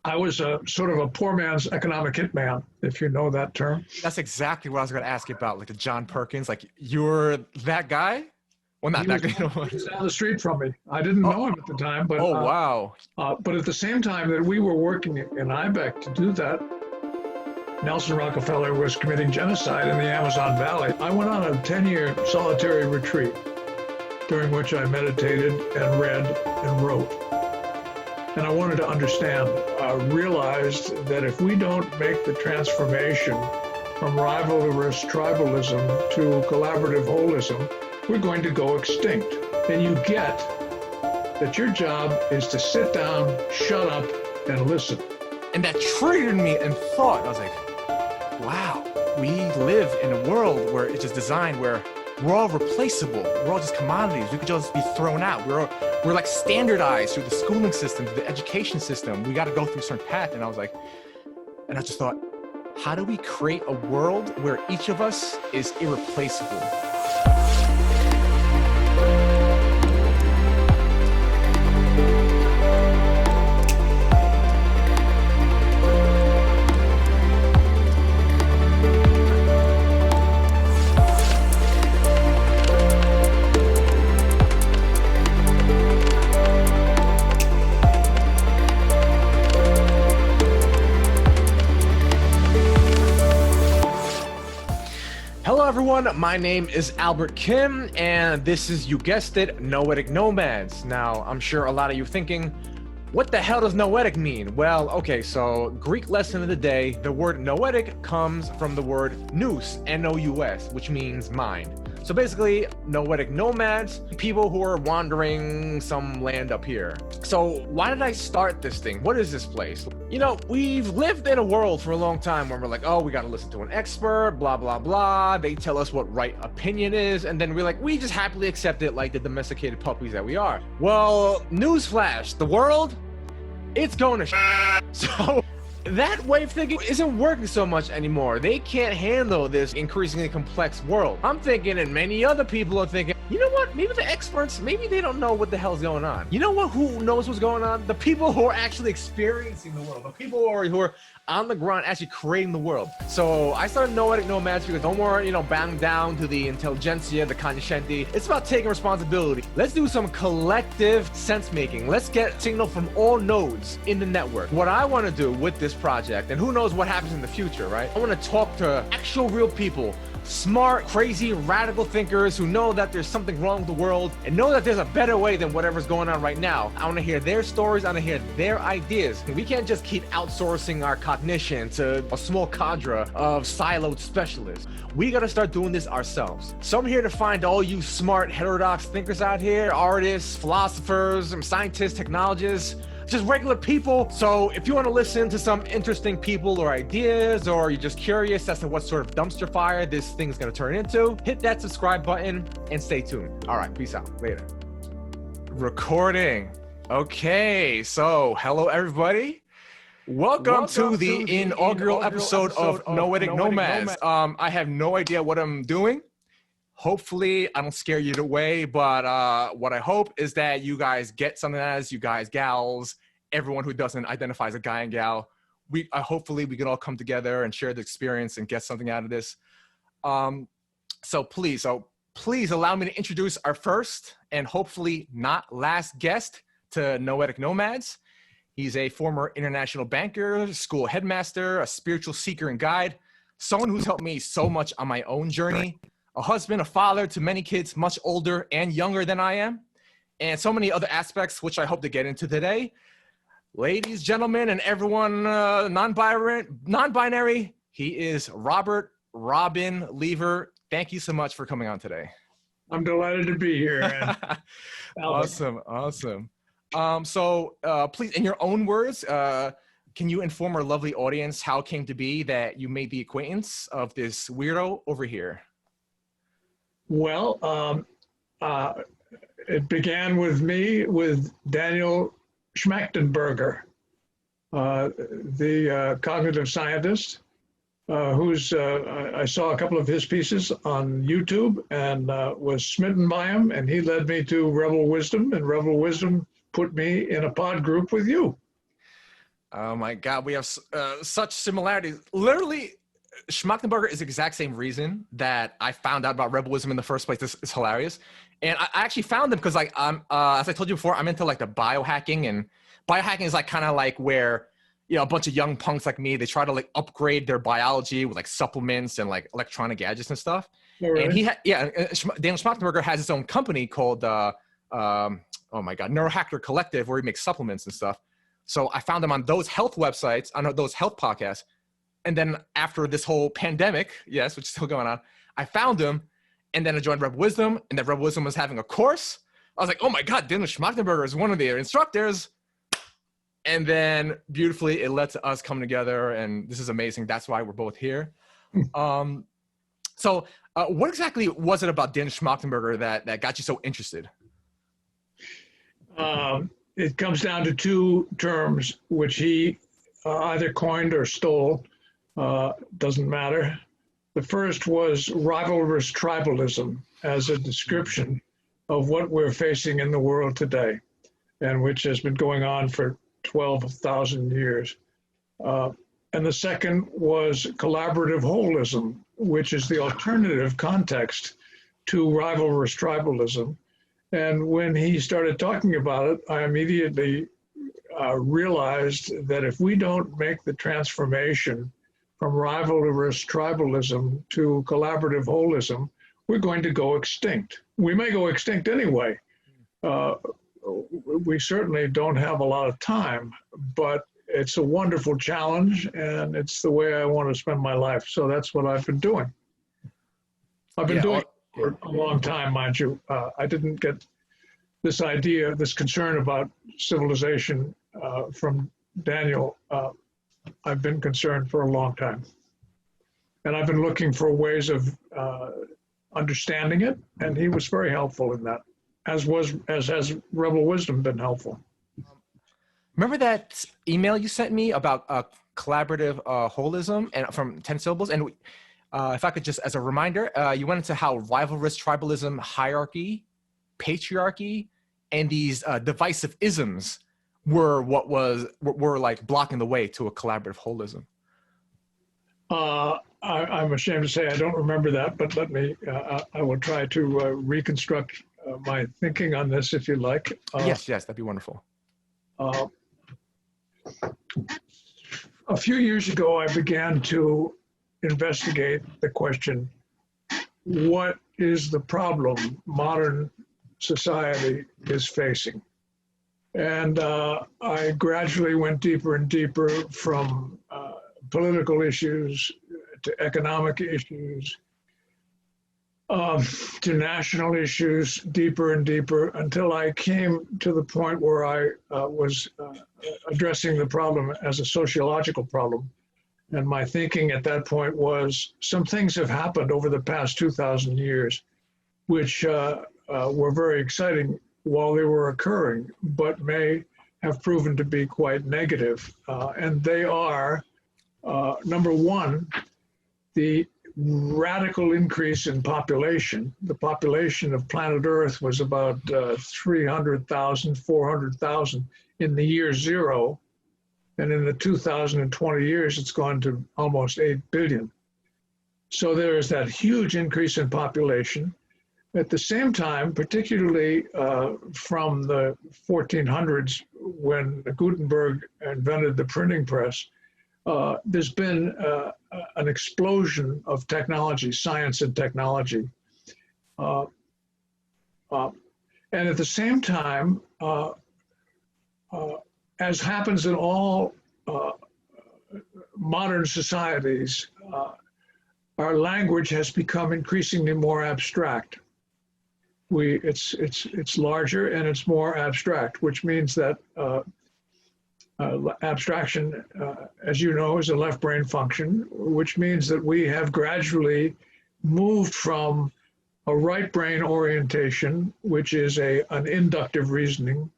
I was a sort of a poor man's economic hitman, if you know that term. That's exactly what I was going to ask you about, like the John Perkins. Like, you're that guy? Well, not that guy. He was down the street from me. I didn't know him at the time, but wow. But at the same time that we were working in IBEC to do that, Nelson Rockefeller was committing genocide in the Amazon Valley. I went on a 10-year solitary retreat during which I meditated and read and wrote. And I wanted to understand, realized that if we don't make the transformation from rivalrous tribalism to collaborative holism, we're going to go extinct. And you get that your job is to sit down, shut up, and listen. And that triggered me and thought, I was like, wow, we live in a world where it's just designed where we're all replaceable. We're all just commodities. We could just be thrown out. We're like standardized through the schooling system, through the education system. We got to go through a certain path. And I just thought, how do we create a world where each of us is irreplaceable? Everyone, my name is Albert Kim, and this is, you guessed it, Noetic Nomads. Now, I'm sure a lot of you are thinking, what the hell does noetic mean? Well, okay, so Greek lesson of the day, the word noetic comes from the word nous, N-O-U-S, which means mind. So basically, noetic nomads, people who are wandering some land up here. So why did I start this thing? What is this place? You know, we've lived in a world for a long time where we're like, oh, we got to listen to an expert, blah, blah, blah. They tell us what right opinion is. And then we're like, we just happily accept it like the domesticated puppies that we are. Well, newsflash, the world, it's going to So that way of thinking isn't working so much anymore. They can't handle this increasingly complex world. I'm thinking, and many other people are thinking, you know what? Maybe the experts, maybe they don't know what the hell's going on. You know what? Who knows what's going on? The people who are actually experiencing the world. The people who are on the ground actually creating the world. So I started Noetic Nomads because no more, bowing down to the intelligentsia, the cognoscenti. It's about taking responsibility. Let's do some collective sense making. Let's get signal from all nodes in the network. What I want to do with this project, and who knows what happens in the future, right? I want to talk to actual real people, smart, crazy, radical thinkers who know that there's something wrong with the world and know that there's a better way than whatever's going on right now. I want to hear their stories. I want to hear their ideas. We can't just keep outsourcing our cognition to a small cadre of siloed specialists. We got to start doing this ourselves. So I'm here to find all you smart, heterodox thinkers out here, artists, philosophers, scientists, technologists, just regular people. So if you want to listen to some interesting people or ideas, or you're just curious as to what sort of dumpster fire this thing's going to turn into, hit that subscribe button and stay tuned. All right, peace out. Later. Recording. Okay, so hello everybody. Welcome to the inaugural episode of Noetic Nomads. I have no idea what I'm doing. Hopefully I don't scare you away, but what I hope is that you guys get something out of this, you guys, gals, everyone who doesn't identify as a guy and gal. Hopefully we can all come together and share the experience and get something out of this. So please allow me to introduce our first and hopefully not last guest to Noetic Nomads. He's a former international banker, school headmaster, a spiritual seeker and guide, someone who's helped me so much on my own journey. A husband, a father to many kids much older and younger than I am, and so many other aspects which I hope to get into today. Ladies, gentlemen, and everyone non-binary, he is Robin Lever. Thank you so much for coming on today. I'm delighted to be here, man. Awesome. So please, in your own words, can you inform our lovely audience how it came to be that you made the acquaintance of this weirdo over here? Well, it began with me, with Daniel Schmachtenberger, the cognitive scientist, I saw a couple of his pieces on YouTube and was smitten by him, and he led me to Rebel Wisdom, and Rebel Wisdom put me in a pod group with you. Oh my God, we have such similarities. Literally, Schmachtenberger is the exact same reason that I found out about rebellism in the first place. This is hilarious. And I actually found them because, like, I'm as I told you before, I'm into like the biohacking, and biohacking is like kind of like where, you know, a bunch of young punks like me, they try to like upgrade their biology with like supplements and like electronic gadgets and stuff. Oh, really? And he had, yeah, Daniel Schmachtenberger has his own company called, oh my God, Neurohacker Collective, where he makes supplements and stuff. So I found him on those health websites, on those health podcasts. And then after this whole pandemic, yes, which is still going on, I found him, and then I joined Rebel Wisdom, and then Rebel Wisdom was having a course. I was like, oh my God, Daniel Schmachtenberger is one of the instructors. And then beautifully, it led to us coming together, and this is amazing. That's why we're both here. So what exactly was it about Daniel Schmachtenberger that got you so interested? It comes down to two terms, which he either coined or stole. Doesn't matter. The first was rivalrous tribalism as a description of what we're facing in the world today, and which has been going on for 12,000 years. And the second was collaborative holism, which is the alternative context to rivalrous tribalism. And when he started talking about it, I immediately realized that if we don't make the transformation from rivalrous tribalism to collaborative holism, we're going to go extinct. We may go extinct anyway. We certainly don't have a lot of time, but it's a wonderful challenge, and it's the way I want to spend my life. So that's what I've been doing. I've been doing it for a long time, mind you. I didn't get this idea, this concern about civilization from Daniel. I've been concerned for a long time. And I've been looking for ways of understanding it, and he was very helpful in that, as has Rebel Wisdom been helpful. Remember that email you sent me about collaborative holism and from 10 syllables? And if I could just, as a reminder, you went into how rivalrous tribalism, hierarchy, patriarchy, and these divisive isms were were like blocking the way to a collaborative holism. I'm ashamed to say I don't remember that, but let me, I will try to reconstruct my thinking on this if you like. Yes, that'd be wonderful. A few years ago, I began to investigate the question, what is the problem modern society is facing? And I gradually went deeper and deeper from political issues to economic issues to national issues, deeper and deeper, until I came to the point where I was addressing the problem as a sociological problem. And my thinking at that point was, some things have happened over the past 2,000 years, which were very exciting while they were occurring, but may have proven to be quite negative. And they are, number one, the radical increase in population. The population of planet Earth was about 300,000, 400,000 in the year zero. And in the 2020 years, it's gone to almost 8 billion. So there is that huge increase in population. At the same time, particularly from the 1400s, when Gutenberg invented the printing press, there's been an explosion of technology, science and technology. And at the same time, as happens in all modern societies, our language has become increasingly more abstract. It's larger and it's more abstract, which means that abstraction, as you know, is a left brain function, which means that we have gradually moved from a right brain orientation, which is an inductive reasoning,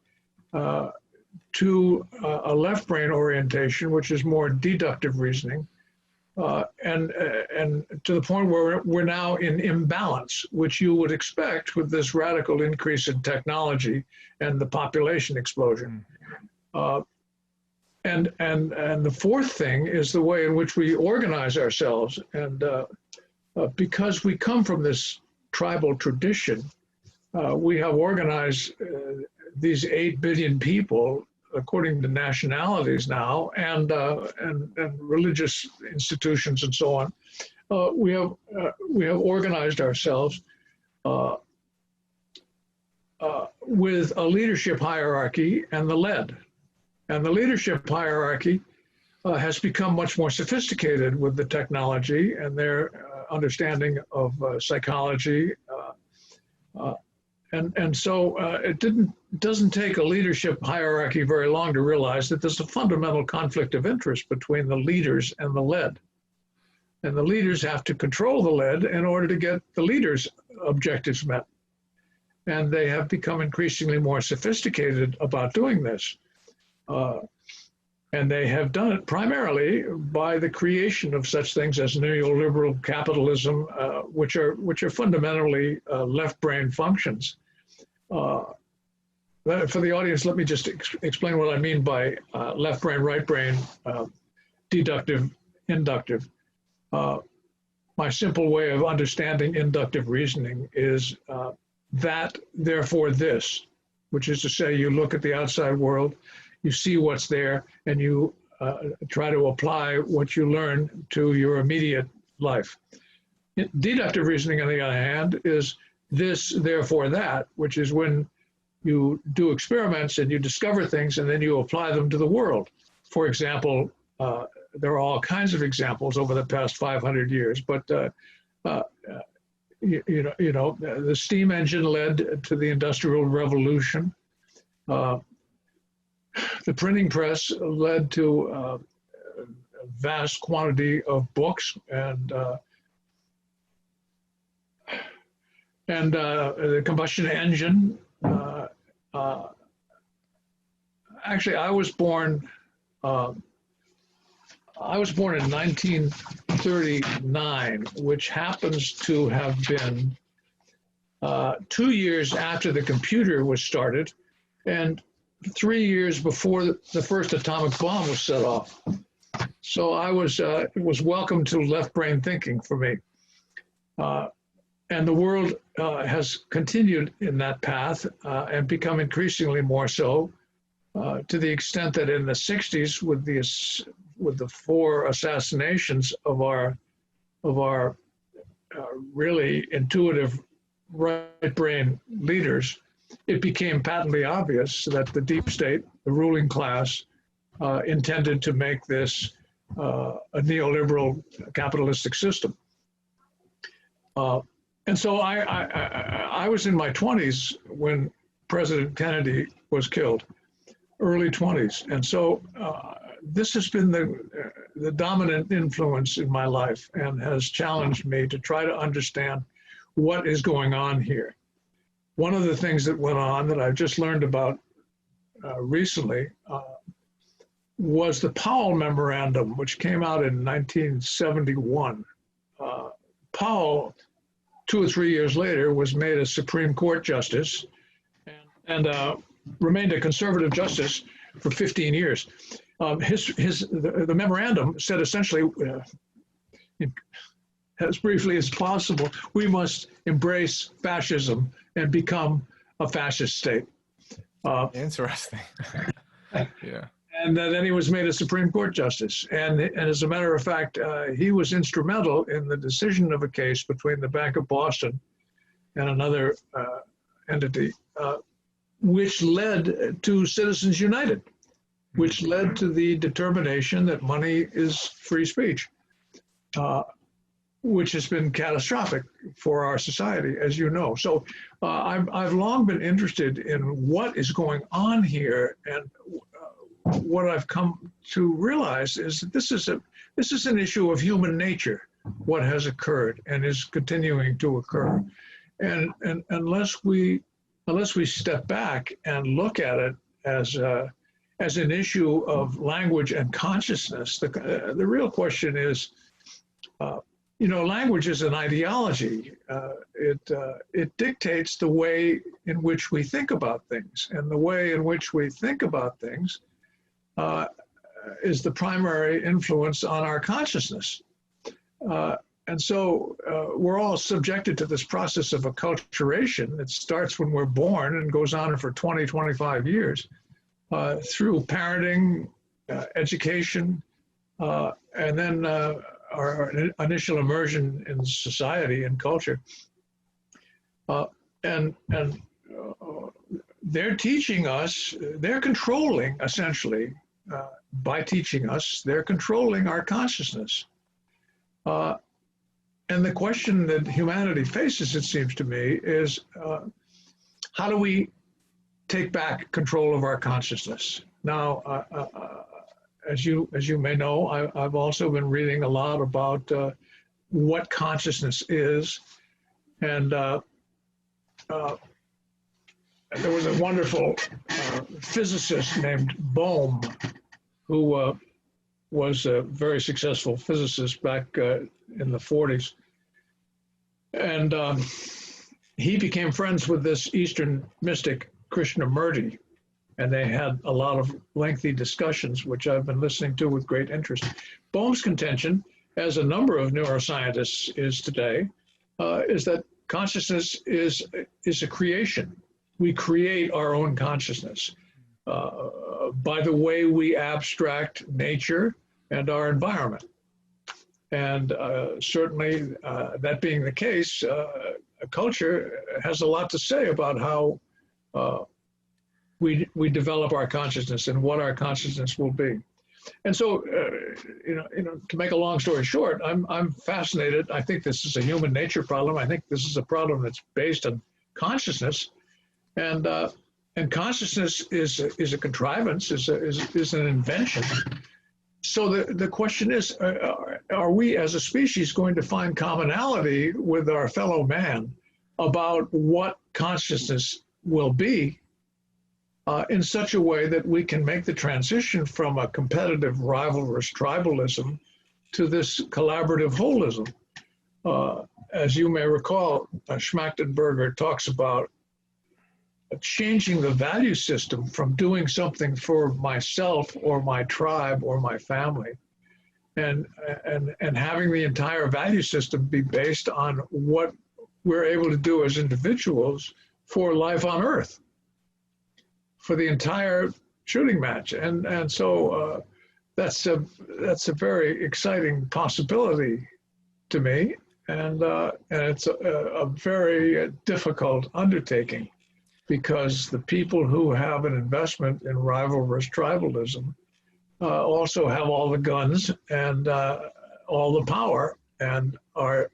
to a left brain orientation, which is more deductive reasoning, and to the point where we're now in imbalance, which you would expect with this radical increase in technology and the population explosion. And the fourth thing is the way in which we organize ourselves. And because we come from this tribal tradition, we have organized these 8 billion people according to nationalities now, and religious institutions and so on. We have organized ourselves with a leadership hierarchy and the led. And the leadership hierarchy has become much more sophisticated with the technology and their understanding of psychology. And so it doesn't take a leadership hierarchy very long to realize that there's a fundamental conflict of interest between the leaders and the led. And the leaders have to control the led in order to get the leaders' objectives met. And they have become increasingly more sophisticated about doing this. And they have done it primarily by the creation of such things as neoliberal capitalism, which are fundamentally left brain functions. For the audience, let me just explain what I mean by left brain, right brain, deductive, inductive. My simple way of understanding inductive reasoning is that, therefore this, which is to say you look at the outside world, you see what's there, and you try to apply what you learn to your immediate life. Deductive reasoning, on the other hand, is this, therefore that, which is when you do experiments and you discover things and then you apply them to the world. For example, there are all kinds of examples over the past 500 years, but the steam engine led to the Industrial Revolution. The printing press led to a vast quantity of books, and the combustion engine. Actually, I was born in 1939, which happens to have been 2 years after the computer was started, and 3 years before the first atomic bomb was set off. So it was welcome to left brain thinking for me. And the world has continued in that path and become increasingly more so, to the extent that in the 60s, with the 4 assassinations of our really intuitive right brain leaders, it became patently obvious that the deep state, the ruling class, intended to make this a neoliberal capitalistic system. And so I was in my 20s when President Kennedy was killed, early 20s. And so this has been the dominant influence in my life and has challenged me to try to understand what is going on here. One of the things that went on that I've just learned about recently was the Powell Memorandum, which came out in 1971. Powell, 2 or 3 years later, was made a Supreme Court justice and remained a conservative justice for 15 years. The memorandum said essentially, as briefly as possible, we must embrace fascism and become a fascist state. Interesting. Yeah. And then he was made a Supreme Court justice. And as a matter of fact, he was instrumental in the decision of a case between the Bank of Boston and another entity, which led to Citizens United, which led to the determination that money is free speech, which has been catastrophic for our society, as you know. So I've long been interested in what is going on here, and what I've come to realize is that this is an issue of human nature, what has occurred and is continuing to occur. And unless we step back and look at it as an issue of language and consciousness, the real question is, language is an ideology. It dictates the way in which we think about things, and the way in which we think about things is the primary influence on our consciousness. And so we're all subjected to this process of acculturation. It starts when we're born and goes on for 20, 25 years through parenting, education, and then our initial immersion in society and culture. And they're teaching us, they're controlling, essentially, by teaching us, they're controlling our consciousness. And the question that humanity faces, it seems to me, is how do we take back control of our consciousness? Now, as you may know, I've also been reading a lot about what consciousness is, and there was a wonderful physicist named Bohm, who was a very successful physicist back in the 40s. And he became friends with this Eastern mystic, Krishnamurti, and they had a lot of lengthy discussions, which I've been listening to with great interest. Bohm's contention, as a number of neuroscientists is today, is that consciousness is a creation. We create our own consciousness by the way we abstract nature and our environment. And certainly, that being the case, culture has a lot to say about how we develop our consciousness and what our consciousness will be. And so, to make a long story short, I'm fascinated. I think this is a human nature problem. I think this is a problem that's based on consciousness, and consciousness is a contrivance, is an invention. So the question is, are we as a species going to find commonality with our fellow man about what consciousness will be in such a way that we can make the transition from a competitive rivalrous tribalism to this collaborative holism? As you may recall, Schmachtenberger talks about changing the value system from doing something for myself or my tribe or my family, and having the entire value system be based on what we're able to do as individuals for life on Earth, for the entire shooting match. And so that's a very exciting possibility to me, and it's a very difficult undertaking, because the people who have an investment in rivalrous tribalism also have all the guns and all the power, and are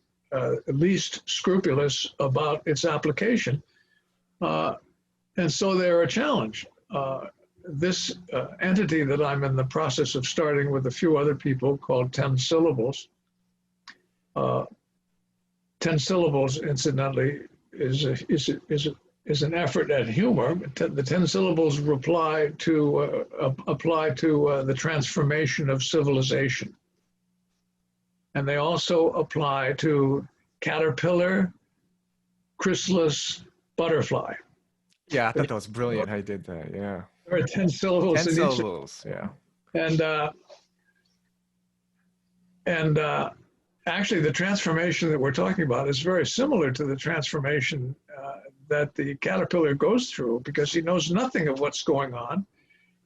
least scrupulous about its application. And so they're a challenge. This entity that I'm in the process of starting with a few other people, called 10 Syllables. 10 Syllables, incidentally, is an effort at humor. The 10 syllables apply to the transformation of civilization. And they also apply to caterpillar, chrysalis, butterfly. Yeah, I thought that was brilliant how you did that, yeah. There are 10 syllables. 10 syllables, yeah. And actually, the transformation that we're talking about is very similar to the transformation that the caterpillar goes through, because he knows nothing of what's going on.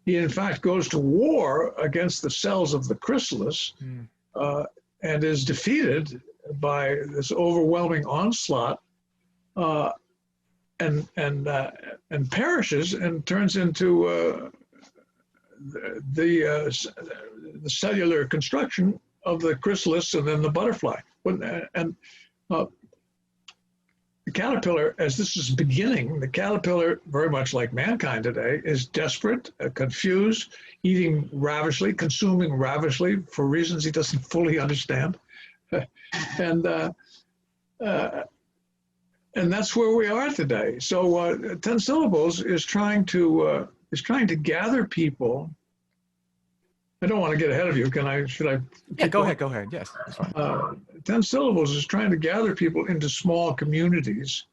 He, in fact, goes to war against the cells of the chrysalis and is defeated by this overwhelming onslaught, and perishes and turns into the cellular construction of the chrysalis and then the butterfly. And the caterpillar, as this is beginning, the caterpillar, very much like mankind today, is desperate, confused, eating ravishly, consuming ravishly for reasons he doesn't fully understand. And that's where we are today. So 10 Syllables is trying to gather people. I don't want to get ahead of you. Should I? Yeah, go ahead. Yes, that's fine. 10 Syllables is trying to gather people into small communities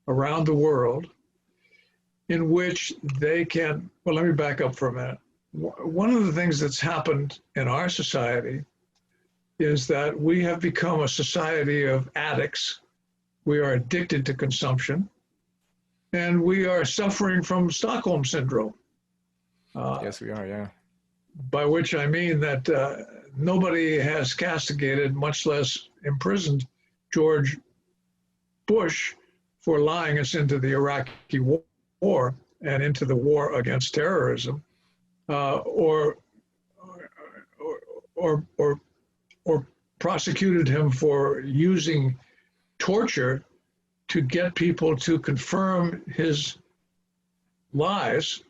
around the world in which they can, well, let me back up for a minute. one of the things that's happened in our society is that we have become a society of addicts. We are addicted to consumption, and we are suffering from Stockholm syndrome. Yes, we are, yeah. By which I mean that nobody has castigated, much less imprisoned, George Bush for lying us into the Iraqi war and into the war against terrorism, or prosecuted him for using torture to get people to confirm his lies.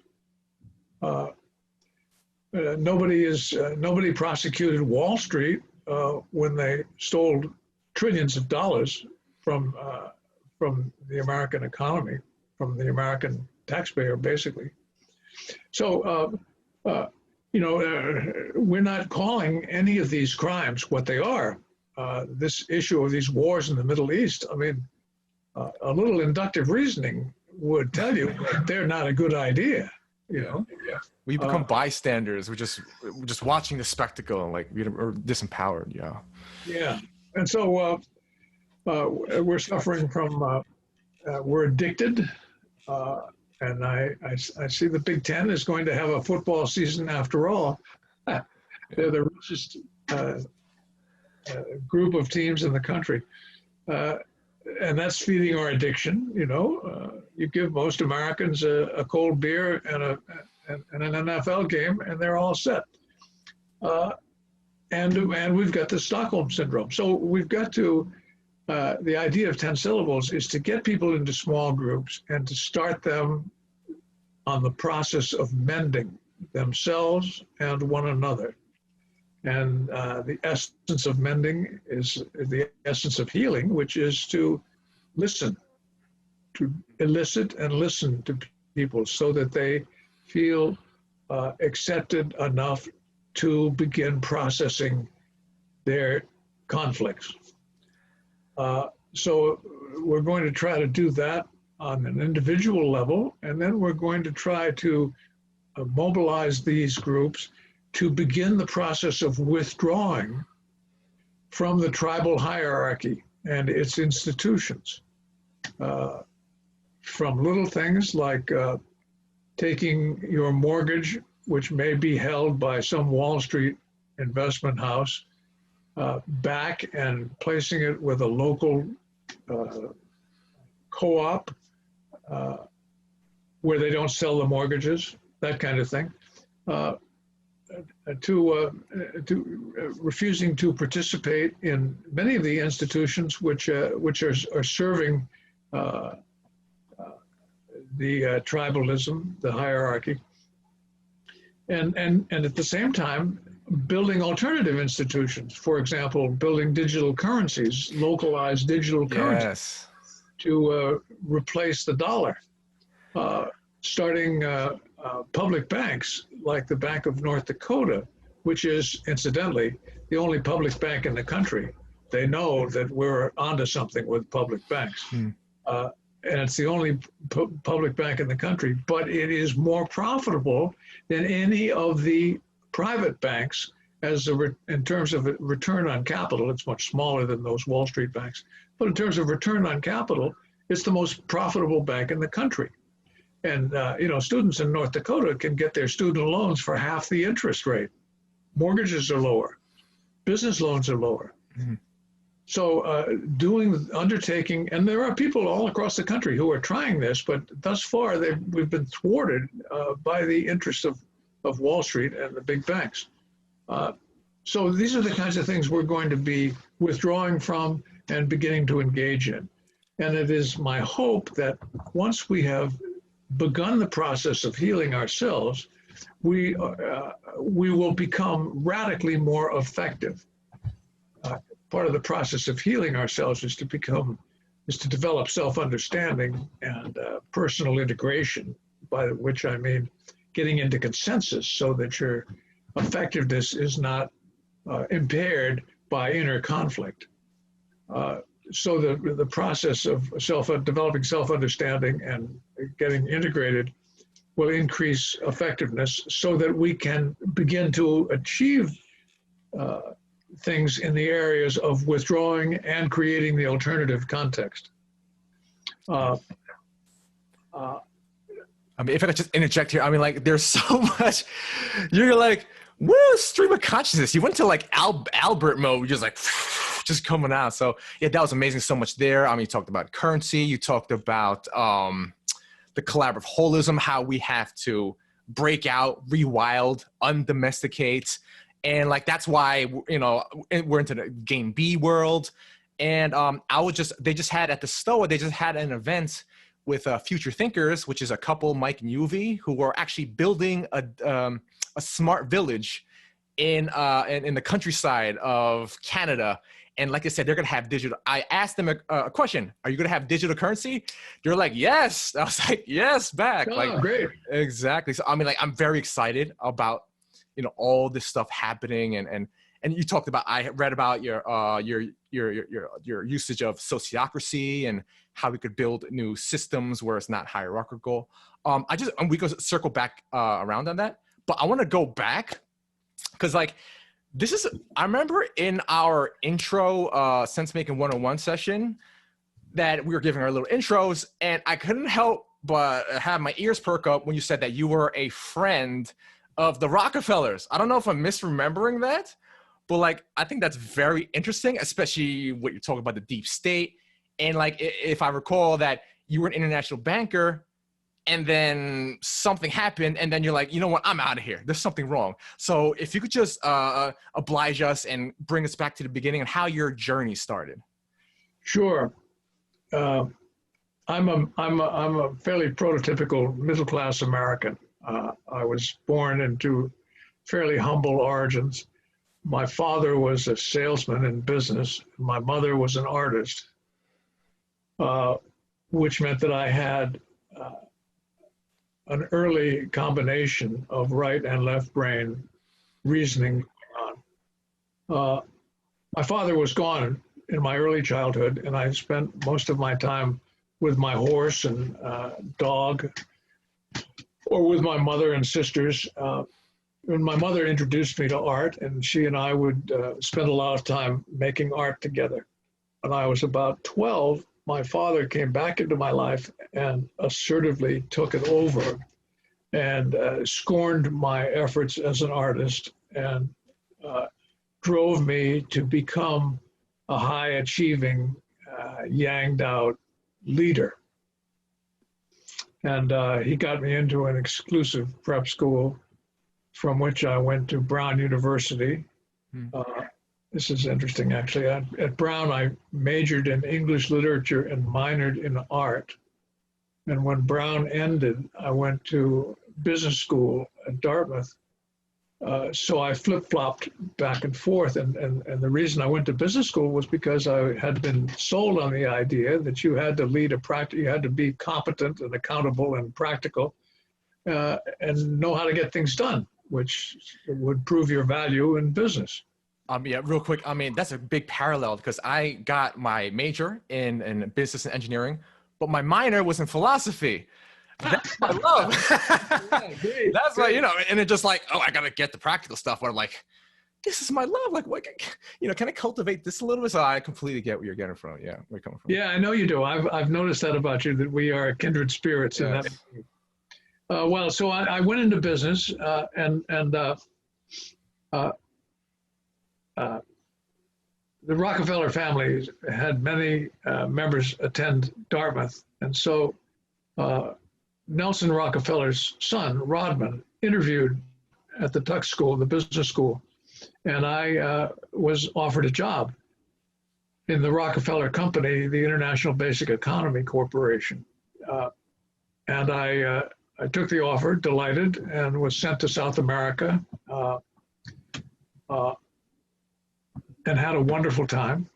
Nobody prosecuted Wall Street when they stole trillions of dollars from the American economy, from the American taxpayer, basically. So, we're not calling any of these crimes what they are. This issue of these wars in the Middle East, I mean, a little inductive reasoning would tell you that they're not a good idea. Yeah. We become bystanders. We're just watching the spectacle, and like we're disempowered. Yeah. Yeah, and so we're suffering from. We're addicted, and I see the Big Ten is going to have a football season after all. They're the richest group of teams in the country. And that's feeding our addiction. You give most Americans a cold beer and an NFL game, and they're all set. And we've got the Stockholm syndrome. So we've got to. The idea of 10 syllables is to get people into small groups and to start them on the process of mending themselves and one another. And the essence of mending is the essence of healing, which is to listen, to elicit and listen to people so that they feel accepted enough to begin processing their conflicts. So we're going to try to do that on an individual level, and then we're going to try to mobilize these groups to begin the process of withdrawing from the tribal hierarchy and its institutions. From little things like taking your mortgage, which may be held by some Wall Street investment house, back and placing it with a local co-op where they don't sell the mortgages, that kind of thing. To refusing to participate in many of the institutions which are serving the tribalism, the hierarchy, and at the same time building alternative institutions. For example, building digital currencies, localized digital currencies to replace the dollar. Starting public banks like the Bank of North Dakota, which is incidentally the only public bank in the country. They know that we're onto something with public banks. And it's the only public bank in the country, but it is more profitable than any of the private banks in terms of return on capital. It's much smaller than those Wall Street banks, but in terms of return on capital, it's the most profitable bank in the country. And, students in North Dakota can get their student loans for half the interest rate. Mortgages are lower. Business loans are lower. Mm-hmm. So undertaking, and there are people all across the country who are trying this, but thus far we've been thwarted by the interests of Wall Street and the big banks. So these are the kinds of things we're going to be withdrawing from and beginning to engage in. And it is my hope that once we have begun the process of healing ourselves, we will become radically more effective. Part of the process of healing ourselves is to develop self-understanding and personal integration, by which I mean getting into consensus so that your effectiveness is not impaired by inner conflict. So the process of developing self-understanding and getting integrated will increase effectiveness so that we can begin to achieve things in the areas of withdrawing and creating the alternative context. I mean, if I could just interject here, I mean, like, there's so much. You're like, woo, stream of consciousness. You went to like Albert mode, just like, just coming out. So yeah, that was amazing. So much there. I mean, you talked about currency. You talked about the collaborative holism, how we have to break out, rewild, undomesticate. And like, that's why, you know, we're into the game B world. And they just had at the STOA, they just had an event with Future Thinkers, which is a couple, Mike and Yuvi, who were actually building a smart village in the countryside of Canada. And like I said, they're going to have digital. I asked them a question. Are you going to have digital currency? They're like, yes. I was like, yes, back. Oh, like, great. Exactly. So, I mean, like, I'm very excited about, you know, all this stuff happening. And you talked about, I read about your usage of sociocracy and how we could build new systems where it's not hierarchical. We go circle back around on that, but I want to go back because like, I remember in our intro Sense Making 101 session that we were giving our little intros, and I couldn't help but have my ears perk up when you said that you were a friend of the Rockefellers. I don't know if I'm misremembering that, but like, I think that's very interesting, especially what you're talking about, the deep state. And like, if I recall that you were an international banker and then something happened and then you're like, you know what, I'm out of here. There's something wrong. So if you could just oblige us and bring us back to the beginning and how your journey started. Sure. I'm a fairly prototypical middle-class American. I was born into fairly humble origins. My father was a salesman in business. My mother was an artist, which meant that I had an early combination of right and left brain reasoning going on. My father was gone in my early childhood, and I spent most of my time with my horse and dog, or with my mother and sisters. When my mother introduced me to art, and she and I would spend a lot of time making art together. When I was about 12, my father came back into my life and assertively took it over and scorned my efforts as an artist and drove me to become a high-achieving, yanged out leader. And he got me into an exclusive prep school from which I went to Brown University. This is interesting, actually. At Brown, I majored in English literature and minored in art. And when Brown ended, I went to business school at Dartmouth. So I flip-flopped back and forth. And the reason I went to business school was because I had been sold on the idea that you had to lead you had to be competent and accountable and practical and know how to get things done, which would prove your value in business. Yeah, real quick. I mean, that's a big parallel because I got my major in business and engineering, but my minor was in philosophy. That's my love. Yeah, great. That's why, you know, and it just like, oh, I got to get the practical stuff where I'm like, this is my love. Like, what, you know, can I cultivate this a little bit? So I completely get where you're getting from. Yeah, where you're coming from. Yeah, I know you do. I've noticed that about you, that we are kindred spirits in that. Well, so I went into business the Rockefeller family had many members attend Dartmouth. And so Nelson Rockefeller's son, Rodman, interviewed at the Tuck School, the business school. And I was offered a job in the Rockefeller Company, the International Basic Economy Corporation. And I took the offer, delighted, and was sent to South America. And had a wonderful time.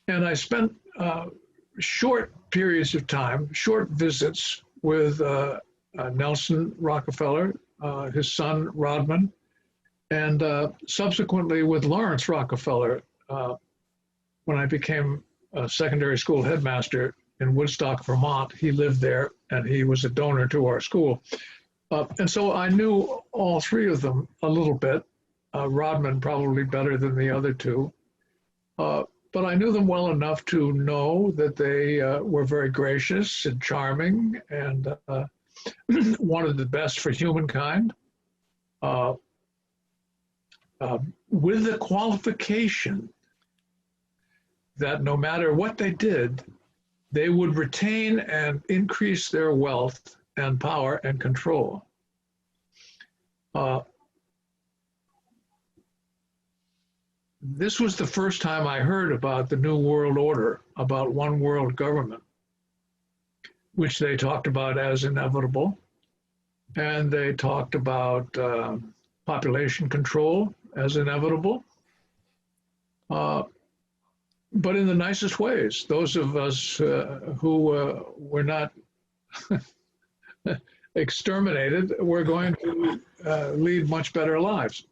And I spent short periods of time, short visits with Nelson Rockefeller, his son Rodman, and subsequently with Lawrence Rockefeller when I became a secondary school headmaster in Woodstock, Vermont. He lived there and he was a donor to our school. And so I knew all three of them a little bit. Rodman probably better than the other two. But I knew them well enough to know that they were very gracious and charming and wanted the best for humankind, with the qualification that no matter what they did, they would retain and increase their wealth and power and control. This was the first time I heard about the New World Order, about one world government, which they talked about as inevitable. And they talked about population control as inevitable, but in the nicest ways. Those of us who were not exterminated were going to lead much better lives.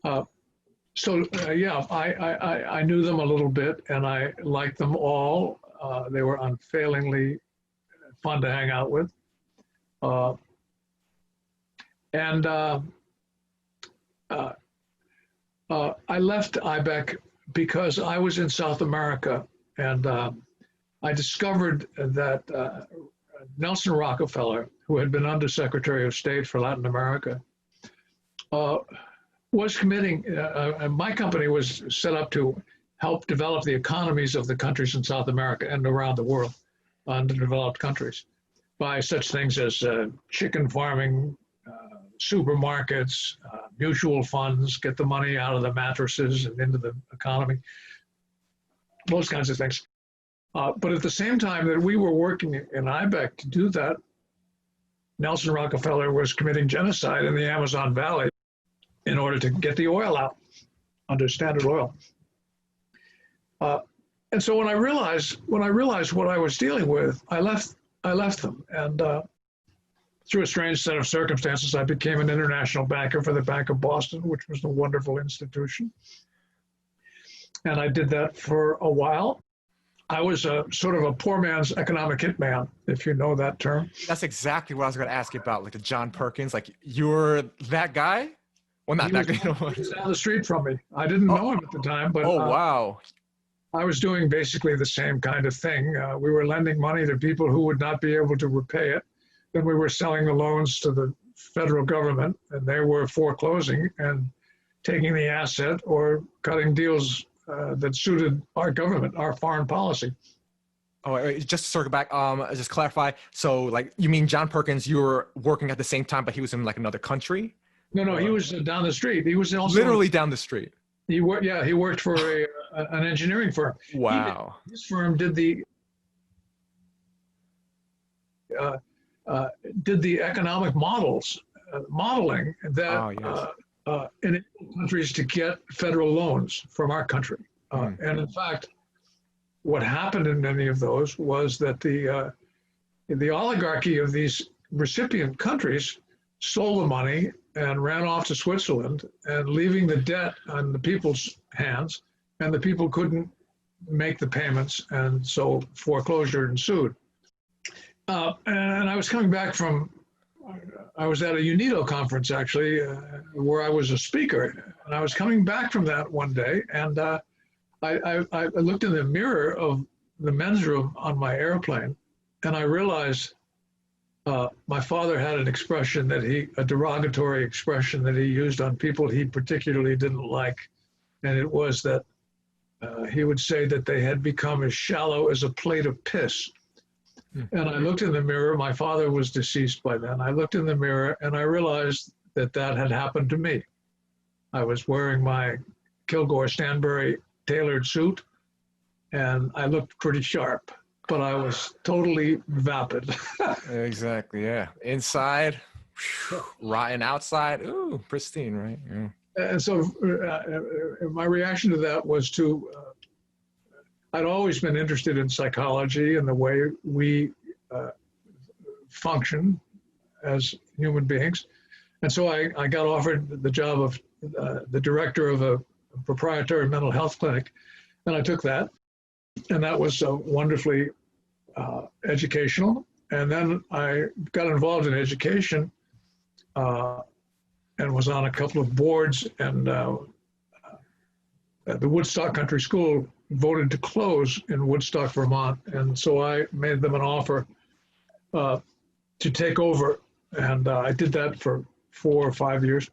Yeah, I knew them a little bit, and I liked them all. They were unfailingly fun to hang out with. I left IBEC because I was in South America, and I discovered that Nelson Rockefeller, who had been Undersecretary of State for Latin America, was committing, my company was set up to help develop the economies of the countries in South America and around the world, underdeveloped countries, by such things as chicken farming, supermarkets, mutual funds, get the money out of the mattresses and into the economy, those kinds of things. But at the same time that we were working in IBEC to do that, Nelson Rockefeller was committing genocide in the Amazon Valley in order to get the oil out under Standard Oil. And so when I realized what I was dealing with, I left them. And through a strange set of circumstances, I became an international banker for the Bank of Boston, which was a wonderful institution. And I did that for a while. I was a sort of a poor man's economic hitman, if you know that term. That's exactly what I was going to ask you about, like the John Perkins. Like, you're that guy? Well, not that guy. He was down the street from me. I didn't know him at the time, but wow. I was doing basically the same kind of thing. We were lending money to people who would not be able to repay it. Then we were selling the loans to the federal government, and they were foreclosing and taking the asset or cutting deals that suited our government, our foreign policy. Oh, wait, just to circle back, just clarify. So, like, you mean John Perkins, you were working at the same time, but he was in like another country? No, he was down the street. He was also literally down the street. He worked for an engineering firm. Wow. His firm did the economic modeling that enabled countries to get federal loans from our country. And in fact, what happened in many of those was that the oligarchy of these recipient countries stole the money and ran off to Switzerland, and leaving the debt on the people's hands, and the people couldn't make the payments, and so foreclosure ensued. And I was coming back I was at a UNIDO conference actually, where I was a speaker, and I was coming back from that one day, and I looked in the mirror of the men's room on my airplane, and I realized my father had a derogatory expression that he used on people he particularly didn't like. And it was that he would say that they had become as shallow as a plate of piss. And I looked in the mirror. My father was deceased by then. I looked in the mirror and I realized that had happened to me. I was wearing my Kilgore Stanbury tailored suit, and I looked pretty sharp, but I was totally vapid. Exactly, yeah. Inside, rotten. Outside, ooh, pristine, right? Yeah. And so my reaction to that was I'd always been interested in psychology and the way we function as human beings. And so I got offered the job of the director of a proprietary mental health clinic, and I took that. And that was wonderfully educational. And then I got involved in education and was on a couple of boards, and the Woodstock Country School voted to close in Woodstock, Vermont, and so I made them an offer to take over, and I did that for 4 or 5 years.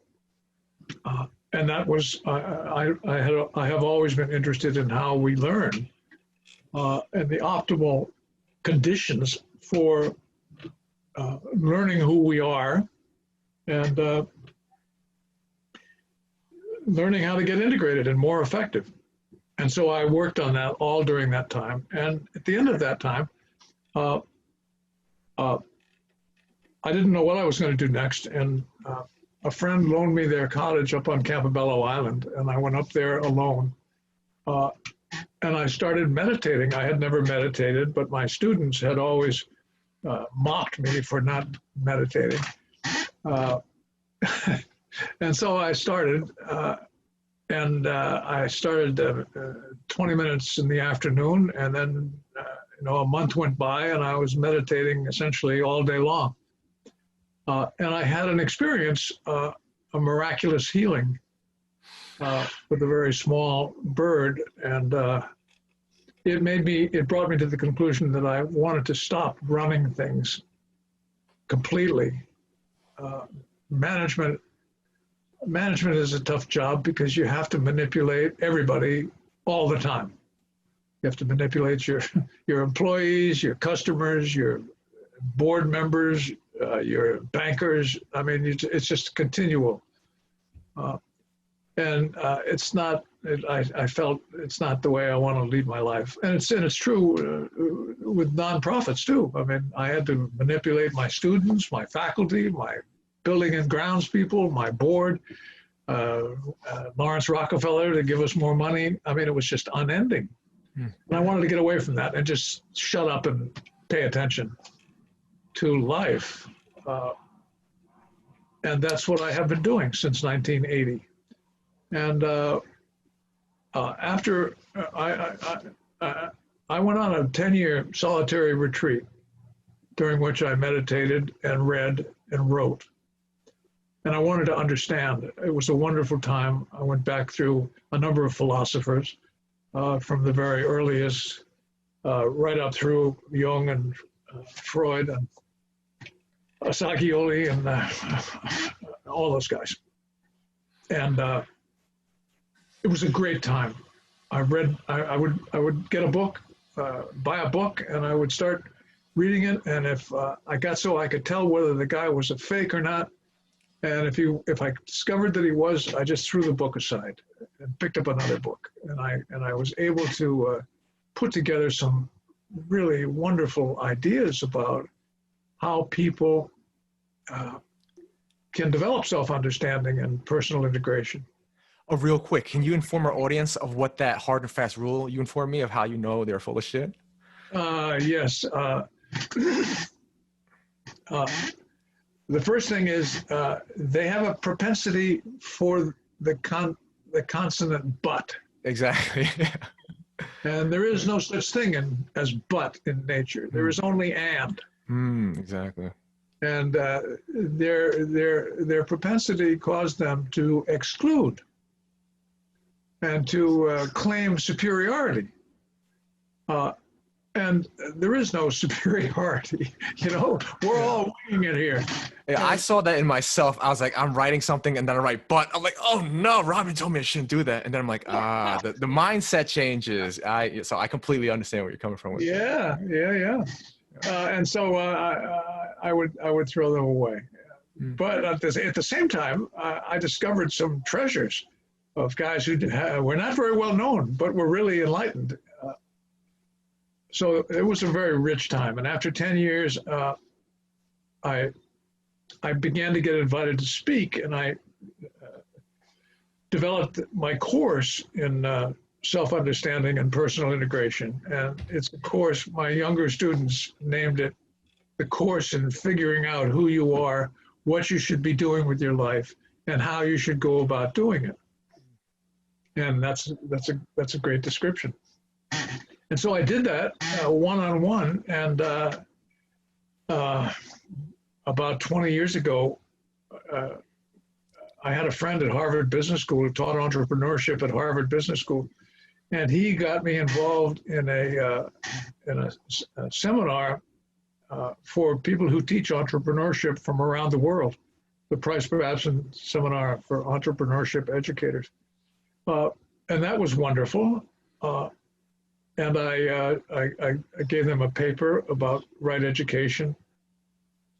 And that was, I have always been interested in how we learn and the optimal conditions for learning who we are and learning how to get integrated and more effective. And so I worked on that all during that time. And at the end of that time, I didn't know what I was going to do next. And a friend loaned me their cottage up on Campobello Island, and I went up there alone. And I started meditating. I had never meditated, but my students had always mocked me for not meditating. And so I started, I started 20 minutes in the afternoon, and then a month went by, and I was meditating essentially all day long. And I had an experience, a miraculous healing with a very small bird, and it brought me to the conclusion that I wanted to stop running things completely. Management is a tough job because you have to manipulate everybody all the time. You have to manipulate your employees, your customers, your board members, your bankers. I mean, it's just continual. And it's not, I felt it's not the way I want to lead my life. And it's true with nonprofits too. I mean, I had to manipulate my students, my faculty, my building and grounds people, my board, Lawrence Rockefeller to give us more money. I mean, it was just unending. And I wanted to get away from that and just shut up and pay attention to life. And that's what I have been doing since 1980. And after I went on a 10-year solitary retreat during which I meditated and read and wrote. And I wanted to understand. It was a wonderful time. I went back through a number of philosophers from the very earliest, right up through Jung and Freud and Sakioli and all those guys. And it was a great time. I would get a book, buy a book, and I would start reading it. And if I got so I could tell whether the guy was a fake or not, and if I discovered that he was, I just threw the book aside and picked up another book. And I was able to put together some really wonderful ideas about how people can develop self-understanding and personal integration. Oh, real quick, can you inform our audience of what that hard and fast rule you informed me of, how you know they're full of shit? Yes. The first thing is they have a propensity for the consonant but. Exactly. And there is no such thing as but in nature. There is only and. Exactly. And their propensity caused them to exclude and to claim superiority. And there is no superiority, we're all winging it here. Yeah, I saw that in myself. I was like, I'm writing something and then I write, but I'm like, oh no, Robin told me I shouldn't do that. And then I'm like, the mindset changes. So I completely understand where you're coming from with that. Yeah. And so I would throw them away. But at the same time, I discovered some treasures of guys who were not very well known, but were really enlightened. So it was a very rich time. And after 10 years, I began to get invited to speak, and I developed my course in self-understanding and personal integration. And it's a course, my younger students named it the course in figuring out who you are, what you should be doing with your life, and how you should go about doing it. And that's a great description. And so I did that one-on-one, and about 20 years ago, I had a friend at Harvard Business School who taught entrepreneurship at Harvard Business School, and he got me involved in a seminar for people who teach entrepreneurship from around the world, the Price Babson Seminar for Entrepreneurship Educators. And that was wonderful. And I gave them a paper about right education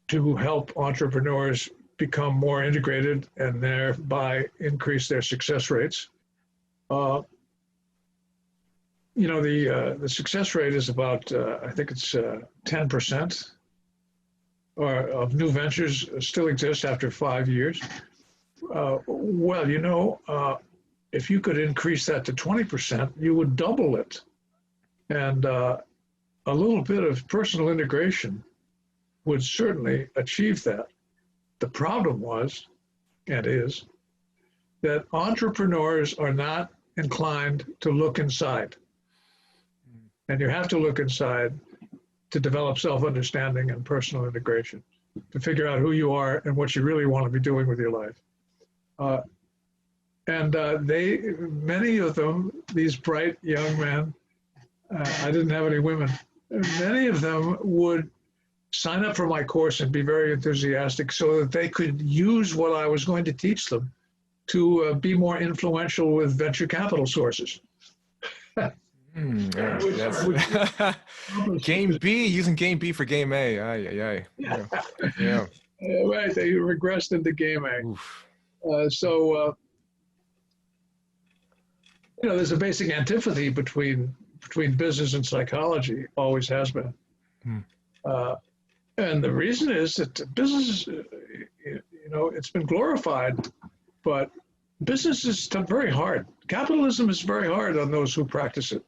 to help entrepreneurs become more integrated and thereby increase their success rates. The success rate is about, I think it's 10% of new ventures still exist after 5 years. If you could increase that to 20%, you would double it. And a little bit of personal integration would certainly achieve that. The problem was, and is, that entrepreneurs are not inclined to look inside. And you have to look inside to develop self-understanding and personal integration, to figure out who you are and what you really want to be doing with your life. Many of them, these bright young men, I didn't have any women, many of them would sign up for my course and be very enthusiastic so that they could use what I was going to teach them to be more influential with venture capital sources. Game B, using game B for game A. Aye. Yeah. Right, they regressed into game A. There's a basic antipathy between business and psychology, always has been. And the reason is that business, it's been glorified, but business is very hard. Capitalism is very hard on those who practice it.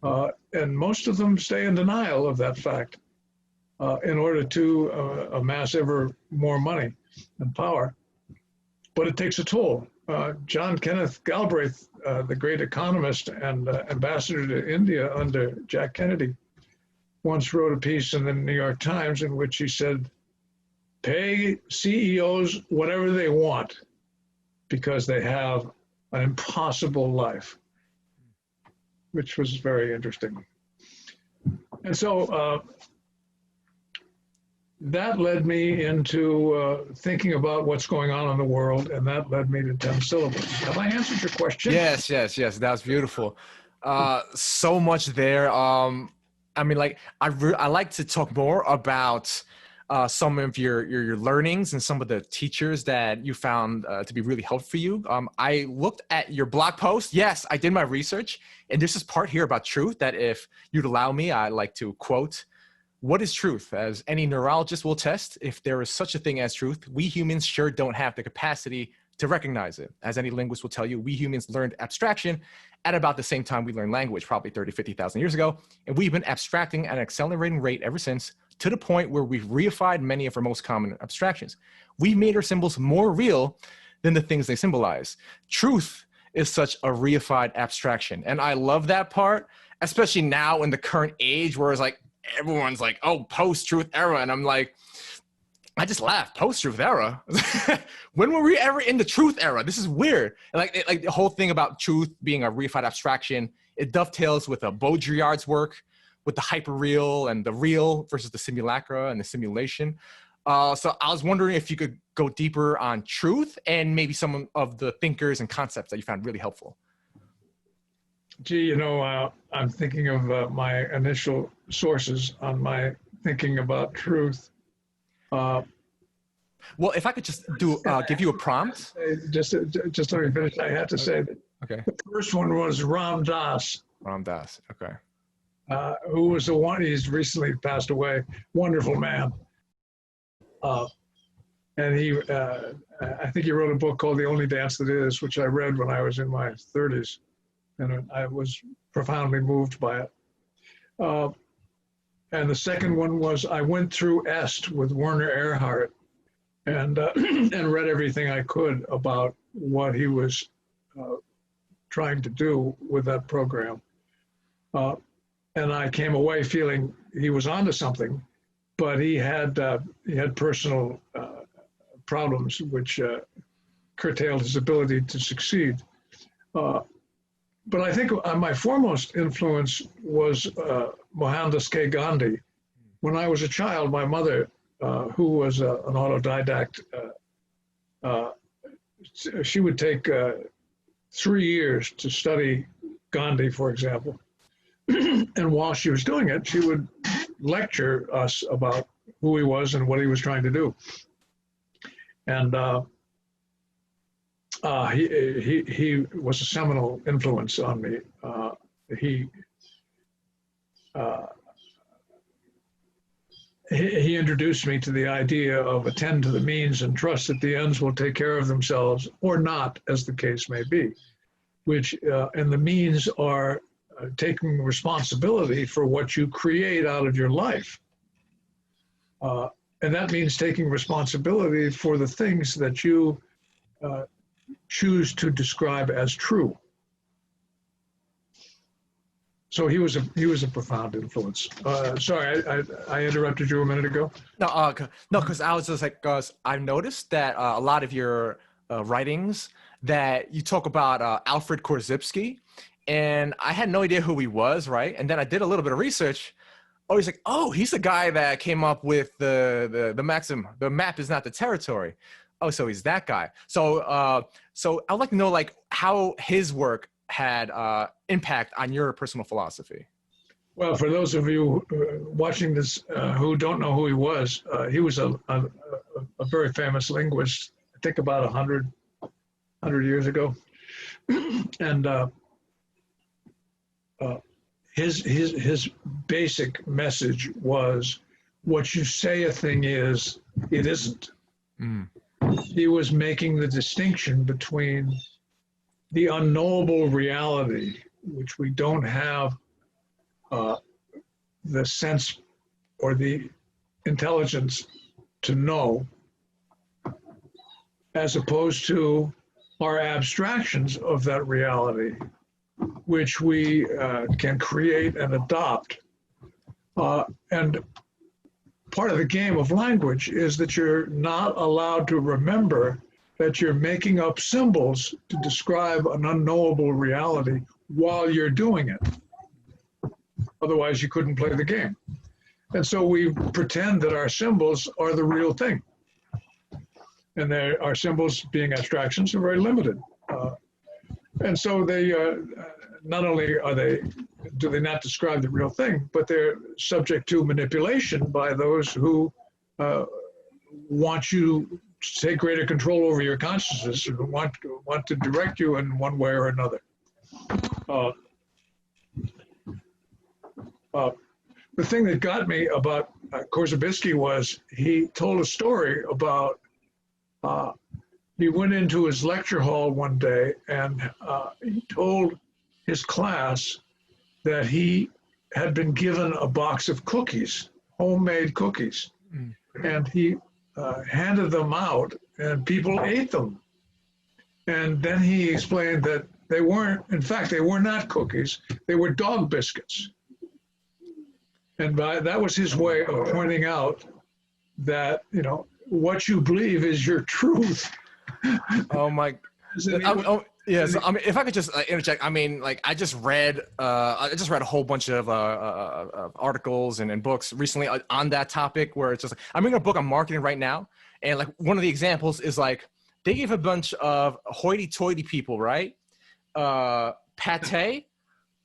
And most of them stay in denial of that fact in order to amass ever more money and power. But it takes a toll. John Kenneth Galbraith, the great economist and ambassador to India under Jack Kennedy, once wrote a piece in the New York Times in which he said, pay CEOs whatever they want because they have an impossible life, which was very interesting. And so that led me into thinking about what's going on in the world, and that led me to 10 syllables. Have I answered your question? Yes. That was beautiful. So much there. I like to talk more about some of your learnings and some of the teachers that you found to be really helpful for you. I looked at your blog post. Yes, I did my research. And there's this part here about truth that if you'd allow me, I'd like to quote, "What is truth? As any neurologist will test, if there is such a thing as truth, we humans sure don't have the capacity to recognize it. As any linguist will tell you, we humans learned abstraction at about the same time we learned language, probably 30, 50,000 years ago. And we've been abstracting at an accelerating rate ever since, to the point where we've reified many of our most common abstractions. We've made our symbols more real than the things they symbolize. Truth is such a reified abstraction." And I love that part, especially now in the current age where it's like, everyone's like, oh, post-truth era. And I'm like, I just laugh. Post-truth era? When were we ever in the truth era? This is weird. Like the whole thing about truth being a reified abstraction, it dovetails with Baudrillard's work, with the hyperreal and the real versus the simulacra and the simulation. So I was wondering if you could go deeper on truth and maybe some of the thinkers and concepts that you found really helpful. Gee, I'm thinking of my initial sources on my thinking about truth. Well, if I could just give you a prompt. Just let me finish. I had to say that the first one was Ram Dass. Ram Dass, okay. Who was the one, he's recently passed away, wonderful man. And he, I think he wrote a book called The Only Dance That Is, which I read when I was in my 30s. And I was profoundly moved by it. And the second one was I went through Est with Werner Erhard and read everything I could about what he was trying to do with that program. And I came away feeling he was onto something, but he had personal problems, which curtailed his ability to succeed. But I think my foremost influence was Mohandas K. Gandhi. When I was a child, my mother, who was an autodidact, she would take 3 years to study Gandhi, for example. And while she was doing it, she would lecture us about who he was and what he was trying to do. And he was a seminal influence on me. He introduced me to the idea of attend to the means and trust that the ends will take care of themselves, or not, as the case may be, which, and the means are taking responsibility for what you create out of your life. And that means taking responsibility for the things that you choose to describe as true. So he was a profound influence. Sorry, I interrupted you a minute ago. No, because I was just like, I've noticed that a lot of your writings that you talk about Alfred Korzybski, and I had no idea who he was, right? And then I did a little bit of research. Oh, he's like, oh, he's the guy that came up with the maxim, the map is not the territory. Oh, so he's that guy. So so I'd like to know like how his work had impact on your personal philosophy. Well, for those of you watching this who don't know who he was a very famous linguist, I think about 100 years ago. And his basic message was, what you say a thing is, it isn't. Mm. He was making the distinction between the unknowable reality, which we don't have the sense or the intelligence to know, as opposed to our abstractions of that reality, which we can create and adopt. And part of the game of language is that you're not allowed to remember that you're making up symbols to describe an unknowable reality while you're doing it. Otherwise, you couldn't play the game. And so we pretend that our symbols are the real thing. And our symbols, being abstractions, are very limited. And so they, not only do they not describe the real thing, but they're subject to manipulation by those who want you to take greater control over your consciousness, and want to direct you in one way or another. The thing that got me about Korzybski was he told a story about he went into his lecture hall one day and he told his class that he had been given a box of cookies, homemade cookies, and he handed them out and people ate them. And then he explained that they weren't, in fact, they were not cookies, they were dog biscuits. And that was his way of pointing out that, you know, what you believe is your truth. Oh my! Yes. I mean, if I could just interject, I mean, like I just read a whole bunch of articles and books recently on that topic, where it's just like, I'm reading a book on marketing right now, and like one of the examples is like they gave a bunch of hoity-toity people, right, pate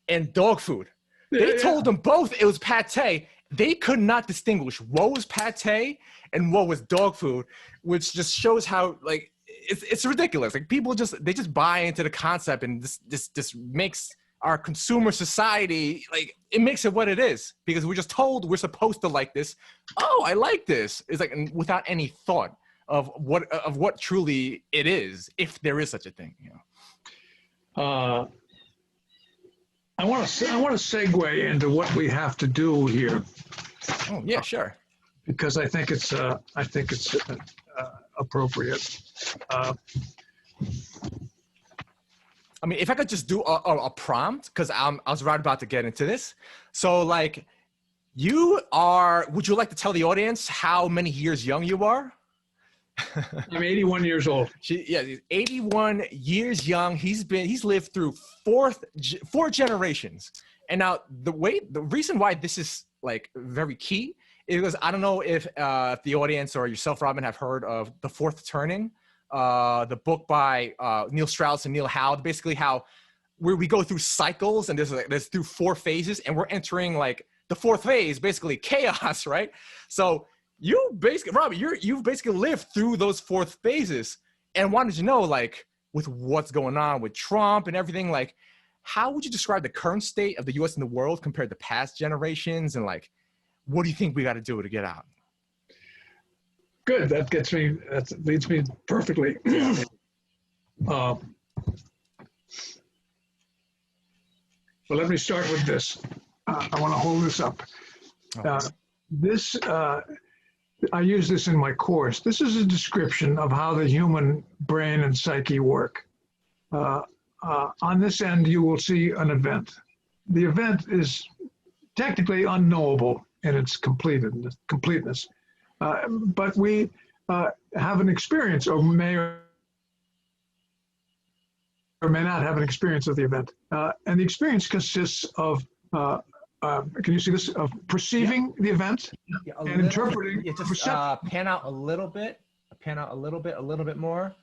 and dog food. They told them both it was pate. They could not distinguish what was pate and what was dog food, which just shows how like it's ridiculous. Like people just buy into the concept, and this makes our consumer society, like it makes it what it is, because we're just told we're supposed to like this. Oh, I like this. It's like without any thought of what truly it is, if there is such a thing, you know. I want to segue into what we have to do here. Oh yeah, sure. Because I think it's appropriate. I mean, if I could just do a prompt, because I was right about to get into this. So like, would you like to tell the audience how many years young you are? I'm 81 years old. He's 81 years young. He's lived through four generations. And now the reason why this is like very key is because I don't know if the audience or yourself, Robin, have heard of The Fourth Turning, the book by Neil Strauss and Neil Howe. Basically, how where we go through cycles, and there's through 4 phases, and we're entering like the 4th phase, basically chaos, right? So you basically, Robin, you've basically lived through those 4th phases, and wanted to know, like, with what's going on with Trump and everything, like, how would you describe the current state of the U.S. and the world compared to past generations, and like, what do you think we got to do to get out? Good. That leads me perfectly. Well, let me start with this. I want to hold this up. I use this in my course. This is a description of how the human brain and psyche work. On this end, you will see an event. The event is technically unknowable in its completeness. But we have an experience, or may or may not have an experience of the event. And the experience consists of, can you see this, of perceiving the event and interpreting. Just pan out a little bit more,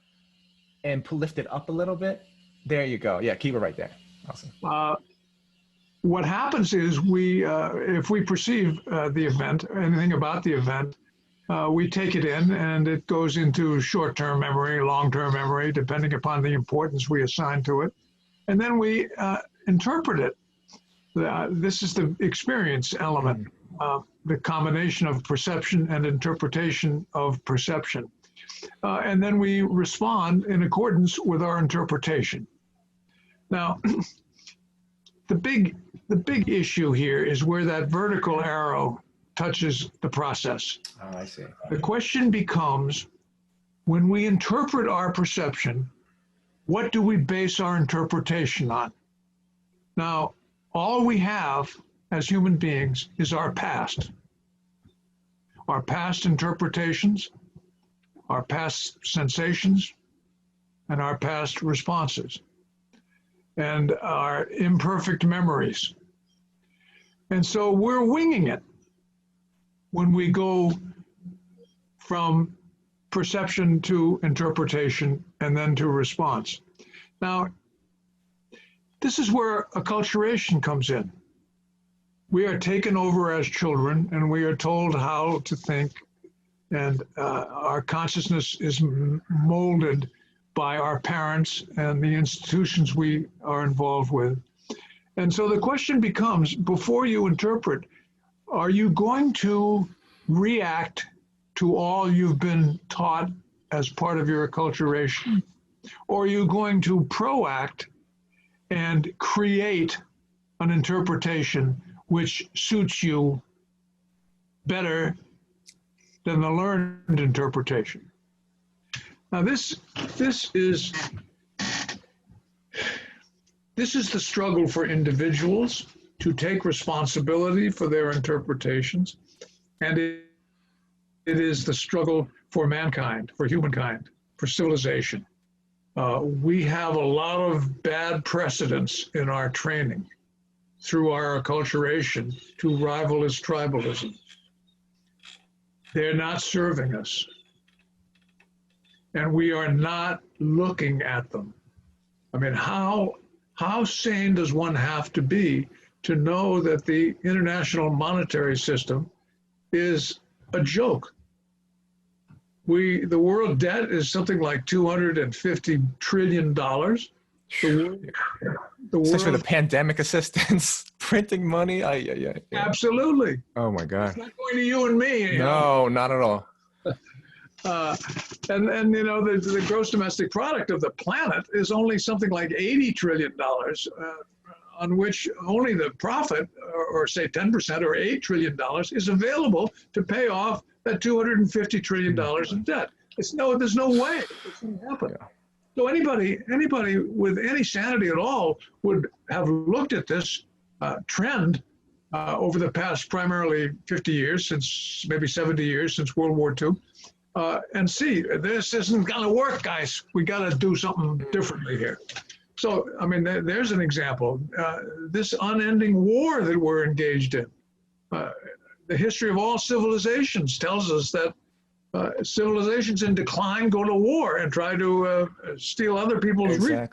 and lift it up a little bit. There you go. Yeah, keep it right there. Awesome. What happens is if we perceive the event, anything about the event, we take it in, and it goes into short-term memory, long-term memory, depending upon the importance we assign to it. And then we interpret it. This is the experience element, the combination of perception and interpretation of perception. And then we respond in accordance with our interpretation. Now, the big issue here is where that vertical arrow touches the process. Oh, I see. The question becomes, when we interpret our perception, what do we base our interpretation on? Now, all we have as human beings is our past interpretations, our past sensations, and our past responses, and our imperfect memories. And so we're winging it when we go from perception to interpretation and then to response. Now, this is where acculturation comes in. We are taken over as children, and we are told how to think, and our consciousness is molded by our parents and the institutions we are involved with. And so the question becomes, before you interpret, are you going to react to all you've been taught as part of your acculturation? Or are you going to proact and create an interpretation which suits you better than the learned interpretation? Now this is the struggle for individuals to take responsibility for their interpretations, and it is the struggle for mankind, for humankind, for civilization. We have a lot of bad precedents in our training through our acculturation to rivalrous tribalism. They're not serving us, and we are not looking at them. I mean, how sane does one have to be to know that the international monetary system is a joke? The world debt is something like $250 trillion. The Especially for the pandemic assistance, printing money. Yeah. Absolutely. Oh my God. It's not going to you and me. No, not at all. And you know, the gross domestic product of the planet is only something like $80 trillion, on which only the profit, or say 10% or $8 trillion, is available to pay off that $250 trillion in debt. There's no way it's going to happen. Yeah. So anybody with any sanity at all would have looked at this trend over the past primarily 50 years, since maybe 70 years, since World War II, and see, this isn't going to work, guys. We got to do something differently here. So, I mean, there's an example. This unending war that we're engaged in. The history of all civilizations tells us that civilizations in decline go to war and try to steal other people's resources.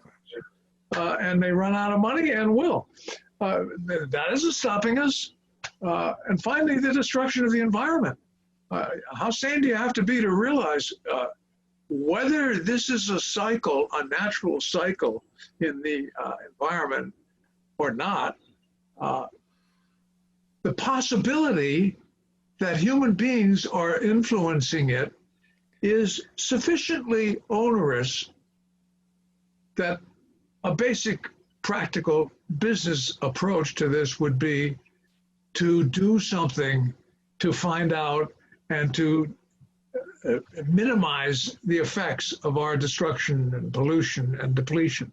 And they run out of money and will. That isn't stopping us. And finally, the destruction of the environment. How sane do you have to be to realize whether this is a cycle, a natural cycle in the environment or not? The possibility that human beings are influencing it is sufficiently onerous that a basic practical business approach to this would be to do something to find out and to minimize the effects of our destruction and pollution and depletion.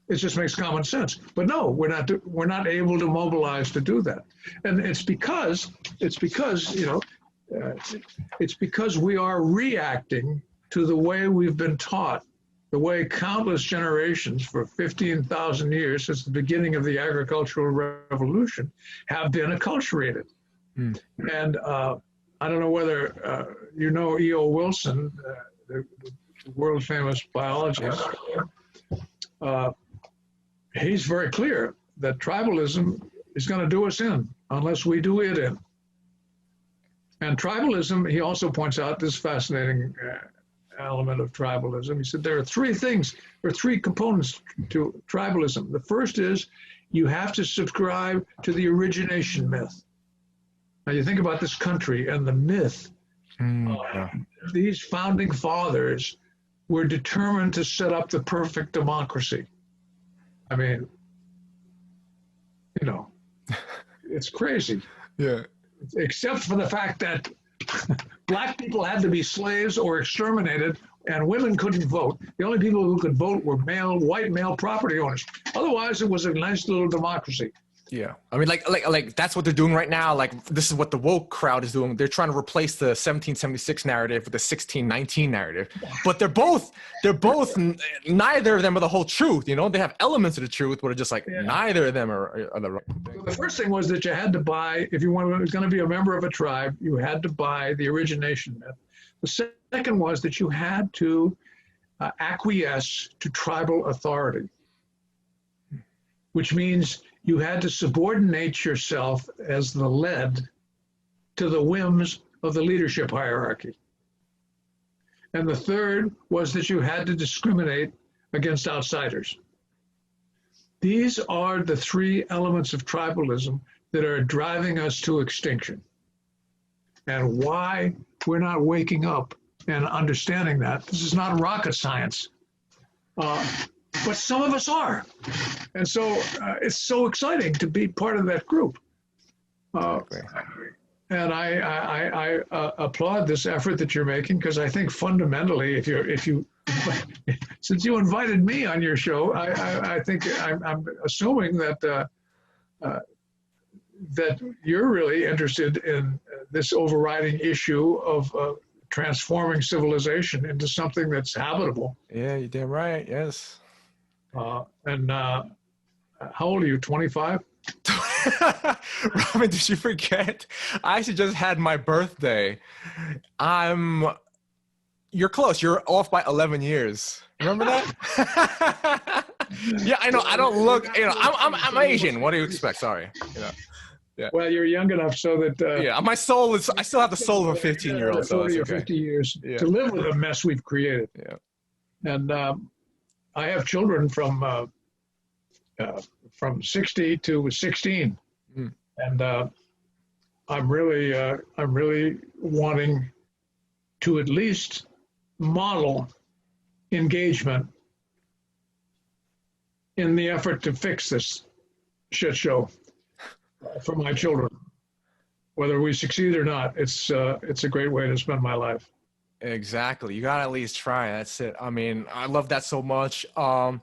It just makes common sense. But no, we're not able to mobilize to do that. And it's because we are reacting to the way we've been taught, the way countless generations for 15,000 years since the beginning of the agricultural revolution have been acculturated. And I don't know whether you know E.O. Wilson, the world famous biologist. He's very clear that tribalism is going to do us in unless we do it in. And tribalism, he also points out this fascinating element of tribalism. He said there are three components to tribalism. The first is you have to subscribe to the origination myth. Now you think about this country and the myth. These founding fathers were determined to set up the perfect democracy. I mean, it's crazy. Yeah. Except for the fact that black people had to be slaves or exterminated and women couldn't vote. The only people who could vote were white male property owners. Otherwise, it was a nice little democracy. Yeah. I mean, like that's what they're doing right now. Like, this is what the woke crowd is doing. They're trying to replace the 1776 narrative with the 1619 narrative. But they're both, neither of them are the whole truth. They have elements of the truth, but it's just like neither of them are the right thing. So the first thing was that you had to buy, if you were going to be a member of a tribe, you had to buy the origination myth. The second was that you had to acquiesce to tribal authority, which means you had to subordinate yourself as the led to the whims of the leadership hierarchy. And the third was that you had to discriminate against outsiders. These are the three elements of tribalism that are driving us to extinction. And why we're not waking up and understanding that. This is not rocket science. But some of us are. And so it's so exciting to be part of that group. And I applaud this effort that you're making, because I think fundamentally, if you since you invited me on your show, I think I'm assuming that that you're really interested in this overriding issue of transforming civilization into something that's habitable. Yeah, you're damn right. Yes. And how old are you, 25? Robin, did you forget? I actually just had my birthday. You're close. You're off by 11 years. Remember that? Yeah, I know. I don't look, I'm Asian. What do you expect? Sorry. Yeah. Well, you're young enough so that... yeah, my soul is, I still have the soul of a 15-year-old. So 40 or 50 years to live with the mess we've created. Yeah. And I have children from 60 to 16, and I'm really wanting to at least model engagement in the effort to fix this shit show for my children. Whether we succeed or not, it's a great way to spend my life. Exactly. You gotta at least try. That's it. I mean, I love that so much. And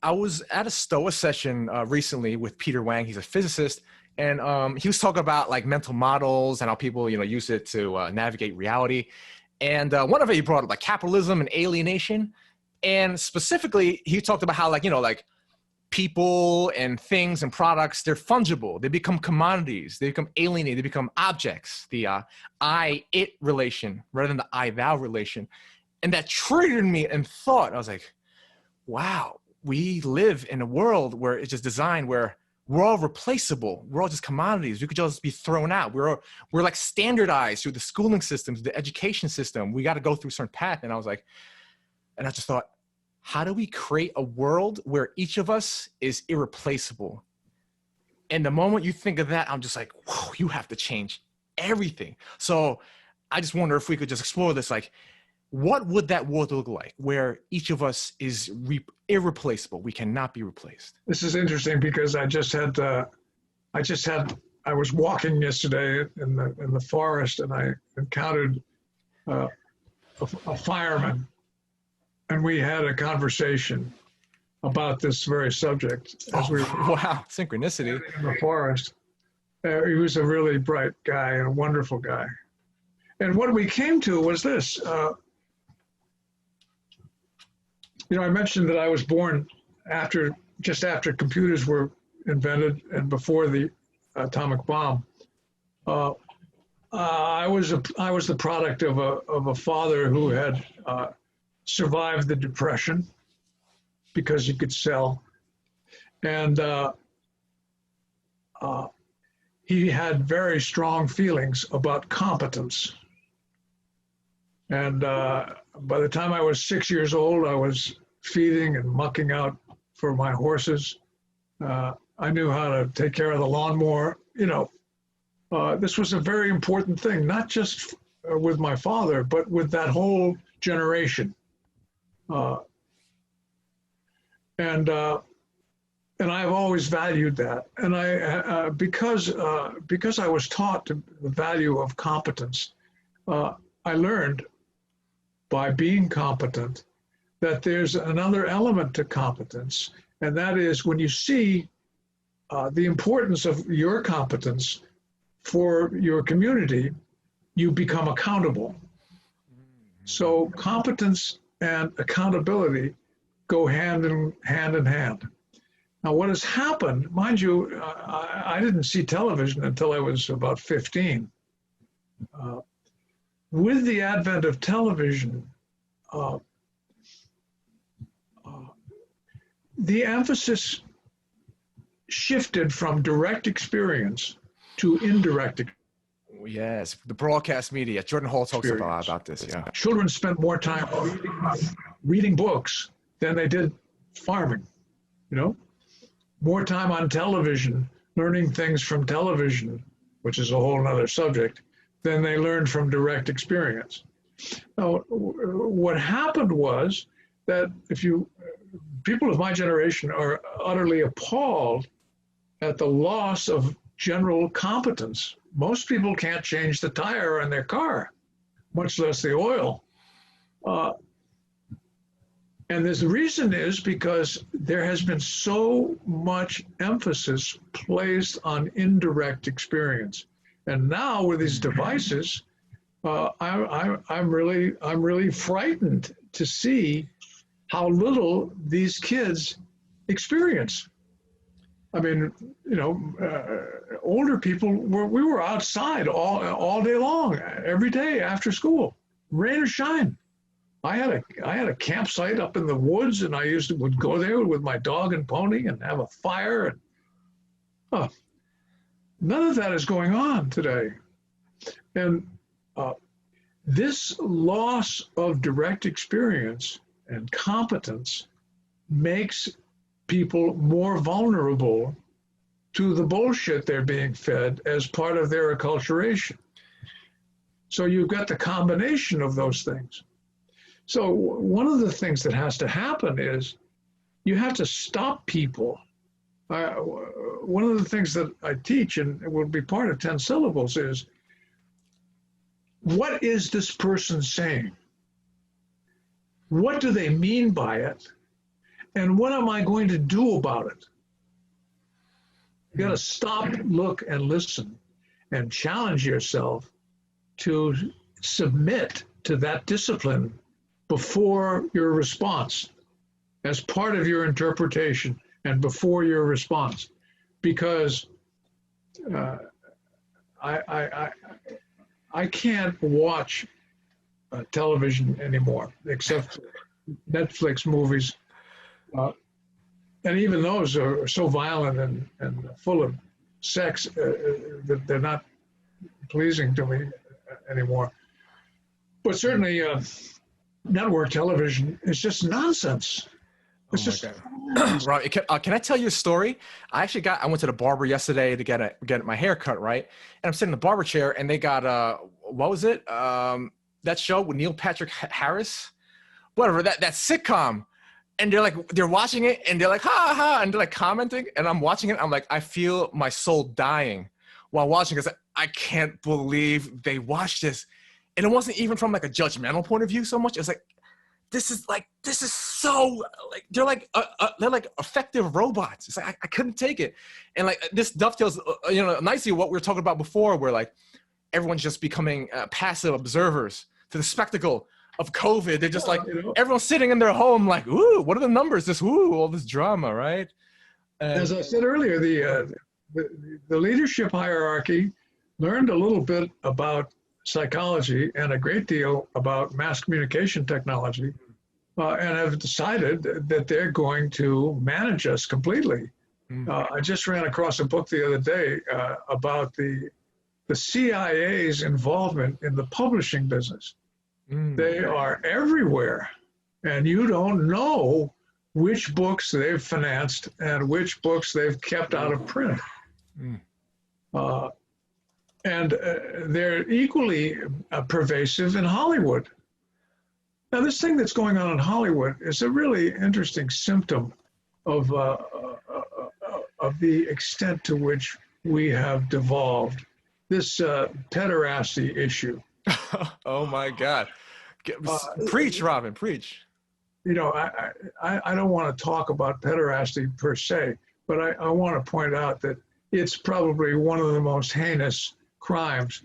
I was at a STOA session recently with Peter Wang. He's a physicist, And he was talking about like mental models and how people, use it to navigate reality. And one of it, he brought up like capitalism and alienation. And specifically, he talked about how like people and things and products, they're fungible. They become commodities. They become alienated. They become objects. The I-it relation rather than the I-thou relation. And that triggered me and thought, I was like, wow, we live in a world where it's just designed where we're all replaceable. We're all just commodities. We could just be thrown out. We're like standardized through the schooling systems, the education system. We got to go through a certain path. And I just thought, how do we create a world where each of us is irreplaceable? And the moment you think of that, I'm just like, whoa, you have to change everything. So I just wonder if we could just explore this, like, what would that world look like where each of us is irreplaceable? We cannot be replaced. This is interesting because I was walking yesterday in the forest, and I encountered a fireman, and we had a conversation about this very subject as we were wow, synchronicity in the forest. He was a really bright guy and a wonderful guy. And what we came to was this. I mentioned that I was born just after computers were invented and before the atomic bomb. I was the product of a father who had survived the Depression because he could sell, and he had very strong feelings about competence. And by the time I was 6 years old, I was feeding and mucking out for my horses. I knew how to take care of the lawnmower. This was a very important thing, not just with my father, but with that whole generation. And I've always valued that. And I because I was taught the value of competence, I learned by being competent that there's another element to competence, and that is when you see the importance of your competence for your community, you become accountable. So competence and accountability go hand in hand. Now, what has happened, mind you, I didn't see television until I was about 15. With the advent of television, the emphasis shifted from direct experience to indirect experience. Yes, the broadcast media. Jordan Hall talks a lot about this. Yeah, children spent more time reading books than they did farming. More time on television, learning things from television, which is a whole other subject, than they learned from direct experience. Now, what happened was that people of my generation are utterly appalled at the loss of general competence. Most people can't change the tire on their car, much less the oil. And the reason is because there has been so much emphasis placed on indirect experience. And now with these devices, I'm really frightened to see how little these kids experience. I mean, older people we were outside all day long, every day after school, rain or shine. I had a campsite up in the woods, and I would go there with my dog and pony and have a fire. And none of that is going on today. And this loss of direct experience and competence makes people more vulnerable to the bullshit they're being fed as part of their acculturation. So you've got the combination of those things. So one of the things that has to happen is you have to stop people. One of the things that I teach, and it will be part of 10 syllables, is what is this person saying? What do they mean by it? And what am I going to do about it? You got to stop, look, and listen, and challenge yourself to submit to that discipline before your response, as part of your interpretation and before your response, because I can't watch television anymore, except Netflix movies, and even those are so violent and full of sex that they're not pleasing to me anymore. But certainly, network television is just nonsense. It's just. Rob, can I tell you a story? I went to the barber yesterday to get my hair cut, right? And I'm sitting in the barber chair, and they got what was it? That show with Neil Patrick Harris, whatever, that sitcom. And they're watching it, and they're like, ha ha, and they're like commenting, and I'm watching it. I'm like, I feel my soul dying while watching because I can't believe they watched this, and it wasn't even from like a judgmental point of view so much. It was like, this is so like they're like effective robots. It's like I couldn't take it, and like this dovetails, nicely what we were talking about before, where like everyone's just becoming passive observers to the spectacle of COVID. They're just everyone's sitting in their home like, ooh, what are the numbers? All this drama, right? As I said earlier, the leadership hierarchy learned a little bit about psychology and a great deal about mass communication technology, and have decided that they're going to manage us completely. I just ran across a book the other day about the CIA's involvement in the publishing business. They are everywhere, and you don't know which books they've financed and which books they've kept out of print. And they're equally pervasive in Hollywood. Now, this thing that's going on in Hollywood is a really interesting symptom of the extent to which we have devolved. This pederasty issue. Oh my God. Preach, Robin, preach. I don't want to talk about pederasty per se, but I want to point out that it's probably one of the most heinous crimes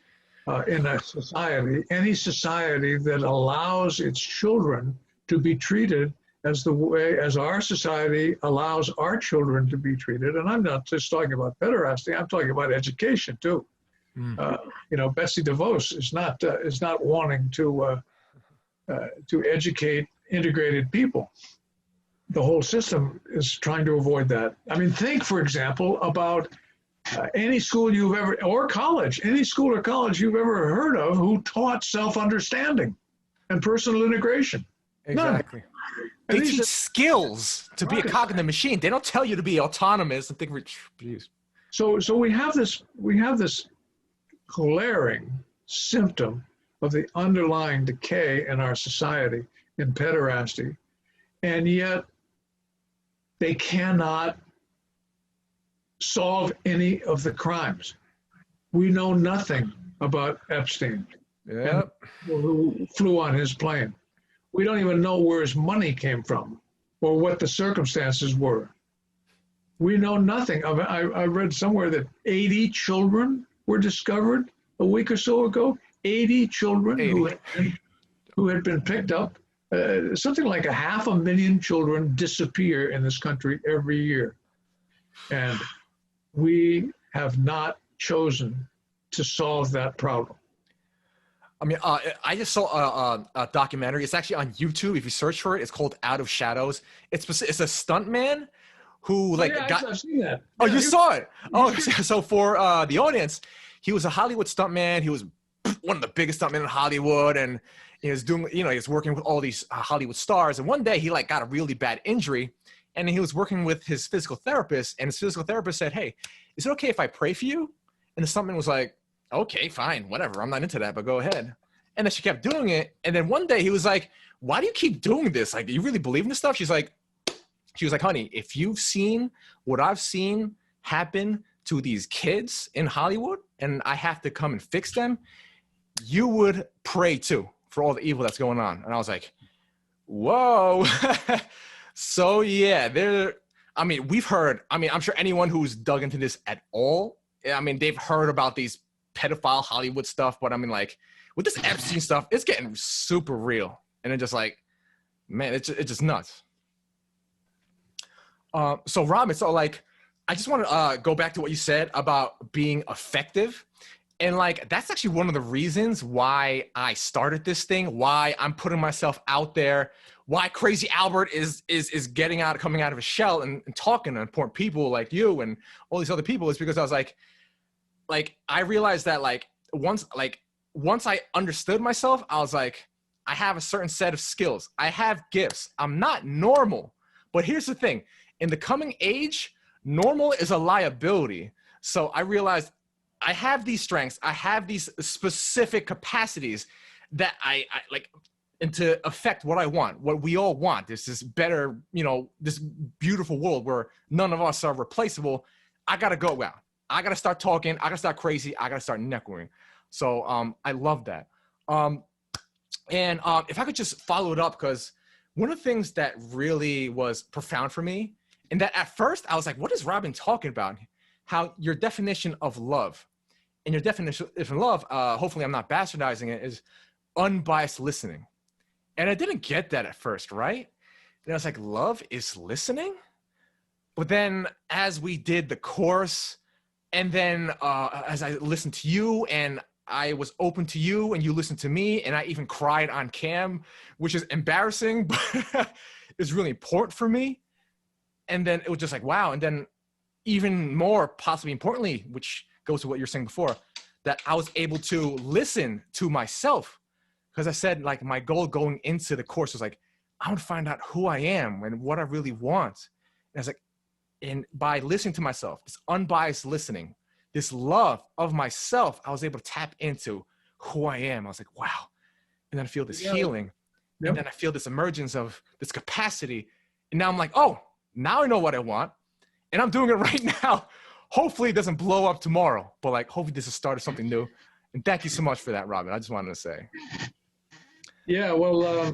in a society, any society that allows its children to be treated as the way as our society allows our children to be treated. And I'm not just talking about pederasty, I'm talking about education too. Betsy DeVos is not wanting to educate integrated people. The whole system is trying to avoid that. I mean, think, for example, about any school you've ever, or college, any school or college you've ever heard of who taught self-understanding and personal integration. Exactly. They teach skills to be a cognitive machine. They don't tell you to be autonomous and think. So we have this glaring symptom of the underlying decay in our society in pederasty, and yet they cannot solve any of the crimes. We know nothing about Epstein and who flew on his plane. We don't even know where his money came from or what the circumstances were. We know nothing. I read somewhere that 80 children were discovered a week or so ago. 80 children who had been picked up. Something like 500,000 children disappear in this country every year. And we have not chosen to solve that problem. I mean, I just saw a documentary. It's actually on YouTube. If you search for it, it's called Out of Shadows. It's a stuntman who I've seen that. Oh, you saw it? Oh, so for the audience, he was a Hollywood stuntman. He was one of the biggest stuntmen in Hollywood, and he was doing, he was working with all these Hollywood stars. And one day he got a really bad injury, and he was working with his physical therapist, and his physical therapist said, "Hey, is it okay if I pray for you?" And the stuntman was like, "Okay, fine, whatever. I'm not into that, but go ahead." And then she kept doing it. And then one day he was like, "Why do you keep doing this? Like, do you really believe in this stuff?" She was like, "Honey, if you've seen what I've seen happen to these kids in Hollywood, and I have to come and fix them, you would pray too for all the evil that's going on." And I was like, whoa. So yeah, I mean, we've heard, I mean, I'm sure anyone who's dug into this at all, I mean, they've heard about these pedophile Hollywood stuff, but I mean, like, with this Epstein stuff, it's getting super real. And it's just like, man, it's just nuts. So Robin, so like, I just want to go back to what you said about being effective. And like, that's actually one of the reasons why I started this thing, why I'm putting myself out there, why Crazy Albert is coming out of his shell and talking to important people like you and all these other people, is because I was like I realized that once I understood myself, I was like, I have a certain set of skills. I have gifts. I'm not normal. But here's the thing. In the coming age, normal is a liability. So I realized I have these strengths. I have these specific capacities that I like, and to affect what I want, what we all want. This is better, you know, this beautiful world where none of us are replaceable. I got to go out. I got to start talking. I got to start crazy. I got to start networking. So I love that. And if I could just follow it up, because one of the things that really was profound for me, and that at first I was like, what is Robin talking about? How your definition of love, and your definition of love, hopefully I'm not bastardizing it, is unbiased listening. And I didn't get that at first, right? And I was like, love is listening? But then as we did the course, and then as I listened to you and I was open to you and you listened to me, and I even cried on cam, which is embarrassing, but it's really important for me. And then it was just like, wow. And then even more possibly importantly, which goes to what you're saying before, that I was able to listen to myself. Because I said, like, my goal going into the course was like, I want to find out who I am and what I really want. And I was like, and by listening to myself, this unbiased listening, this love of myself, I was able to tap into who I am. I was like, wow. And then I feel this healing. Yep. And then I feel this emergence of this capacity. And now I'm like, oh, now I know what I want. And I'm doing it right now. Hopefully it doesn't blow up tomorrow, but like, hopefully this is the start of something new. And thank you so much for that, Robin. I just wanted to say. Yeah, well,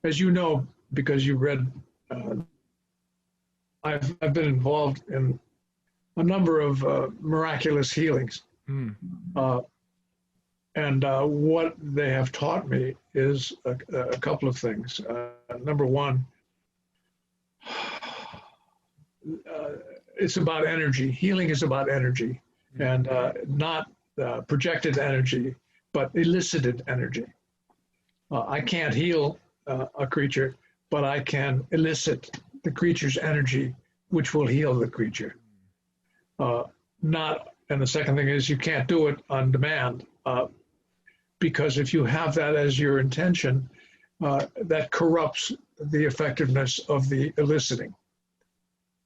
as you know, because you read, I've been involved in a number of miraculous healings. And what they have taught me is a couple of things. Number one, it's about energy. Healing is about energy, and not projected energy, but elicited energy. I can't heal a creature, but I can elicit the creature's energy, which will heal the creature. And the second thing is, you can't do it on demand, because if you have that as your intention, that corrupts the effectiveness of the eliciting.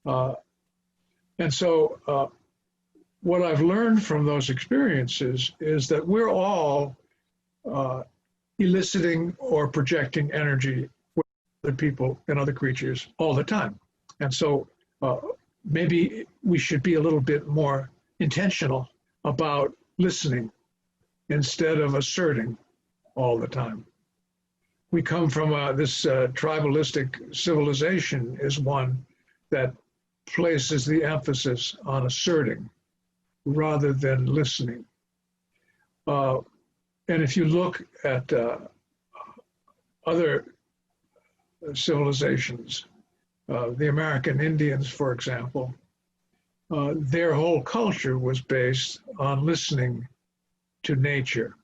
And so what I've learned from those experiences is that we're all eliciting or projecting energy with other people and other creatures all the time. And so maybe we should be a little bit more intentional about listening instead of asserting all the time. We come from this tribalistic civilization is one that places the emphasis on asserting rather than listening. And if you look at other civilizations, the American Indians, for example, their whole culture was based on listening to nature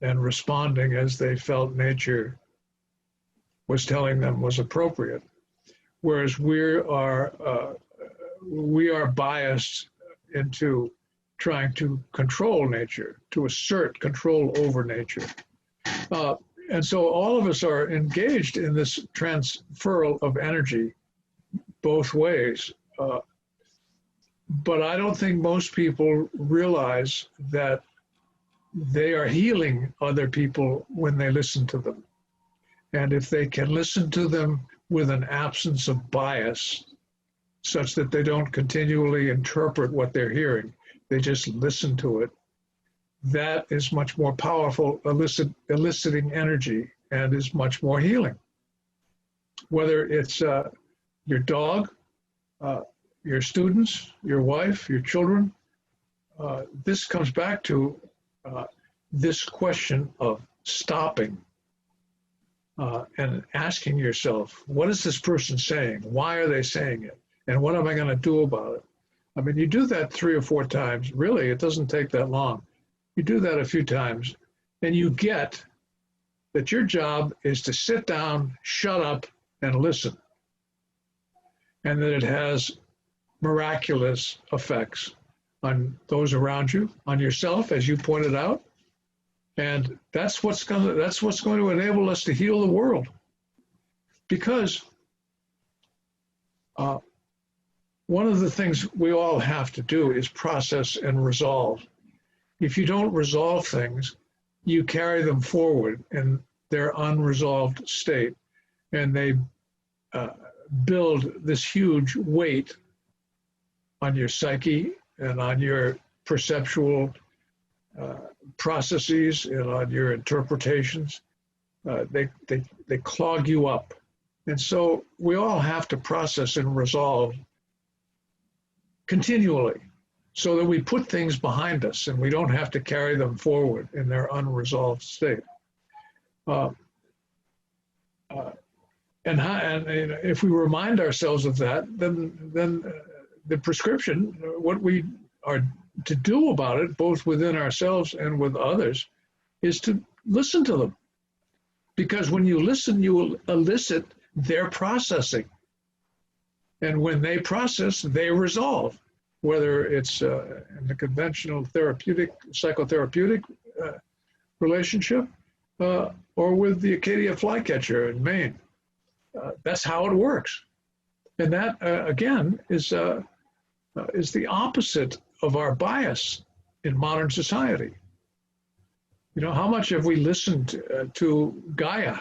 and responding as they felt nature was telling them was appropriate. Whereas we are biased into trying to control nature, to assert control over nature. And so all of us are engaged in this transferal of energy both ways. But I don't think most people realize that they are healing other people when they listen to them. And if they can listen to them with an absence of bias, such that they don't continually interpret what they're hearing, they just listen to it, that is much more powerful eliciting energy and is much more healing. whether it's your dog, your students, your wife, your children. This comes back to this question of stopping and asking yourself, what is this person saying? Why are they saying it? And what am I going to do about it? I mean, you do that 3 or 4 times. Really, it doesn't take that long. You do that a few times, and you get that your job is to sit down, shut up, and listen. And that it has miraculous effects on those around you, on yourself, as you pointed out. And that's what's going to enable us to heal the world. Because one of the things we all have to do is process and resolve. If you don't resolve things, you carry them forward in their unresolved state, and they build this huge weight on your psyche and on your perceptual processes and on your interpretations. They clog you up. And so we all have to process and resolve continually so that we put things behind us and we don't have to carry them forward in their unresolved state. And if we remind ourselves of that, then the prescription, what we are to do about it, both within ourselves and with others, is to listen to them. Because when you listen, you will elicit their processing. And when they process, they resolve, whether it's in the conventional psychotherapeutic relationship or with the Acadia flycatcher in Maine. That's how it works. And that, again, is the opposite of our bias in modern society. You know, how much have we listened to Gaia,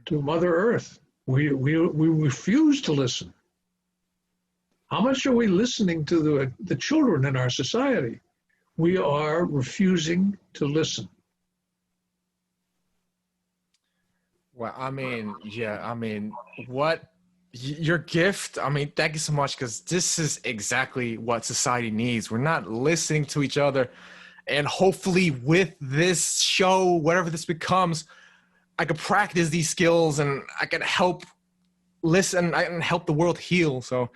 to Mother Earth? We refuse to listen. How much are we listening to the children in our society? We are refusing to listen. Well, I mean, yeah, I mean, what your gift, I mean, thank you so much, because this is exactly what society needs. We're not listening to each other. And hopefully with this show, whatever this becomes, I could practice these skills and I can help listen and help the world heal. So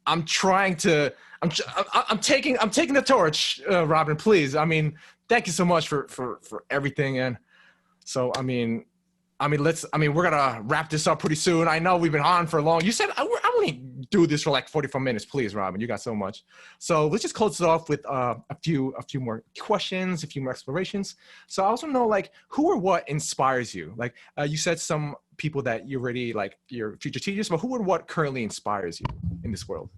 I'm trying to, I'm taking the torch, Robin, please. I mean, thank you so much for everything. And so, I mean, we're gonna wrap this up pretty soon. I know we've been on for long. You said I only do this for like 44 minutes. Please, Robin, you got so much. So let's just close it off with a few more questions, a few more explorations. So I also know, like, who or what inspires you? Like you said, some people that you already like your future teachers, but who or what currently inspires you in this world?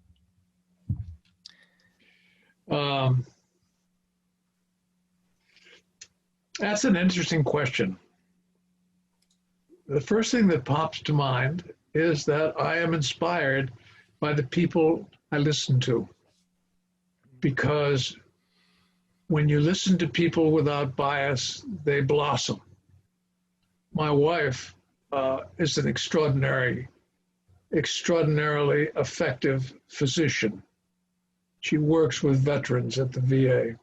That's an interesting question. The first thing that pops to mind is that I am inspired by the people I listen to. Because when you listen to people without bias, they blossom. My wife is an extraordinarily effective physician. She works with veterans at the VA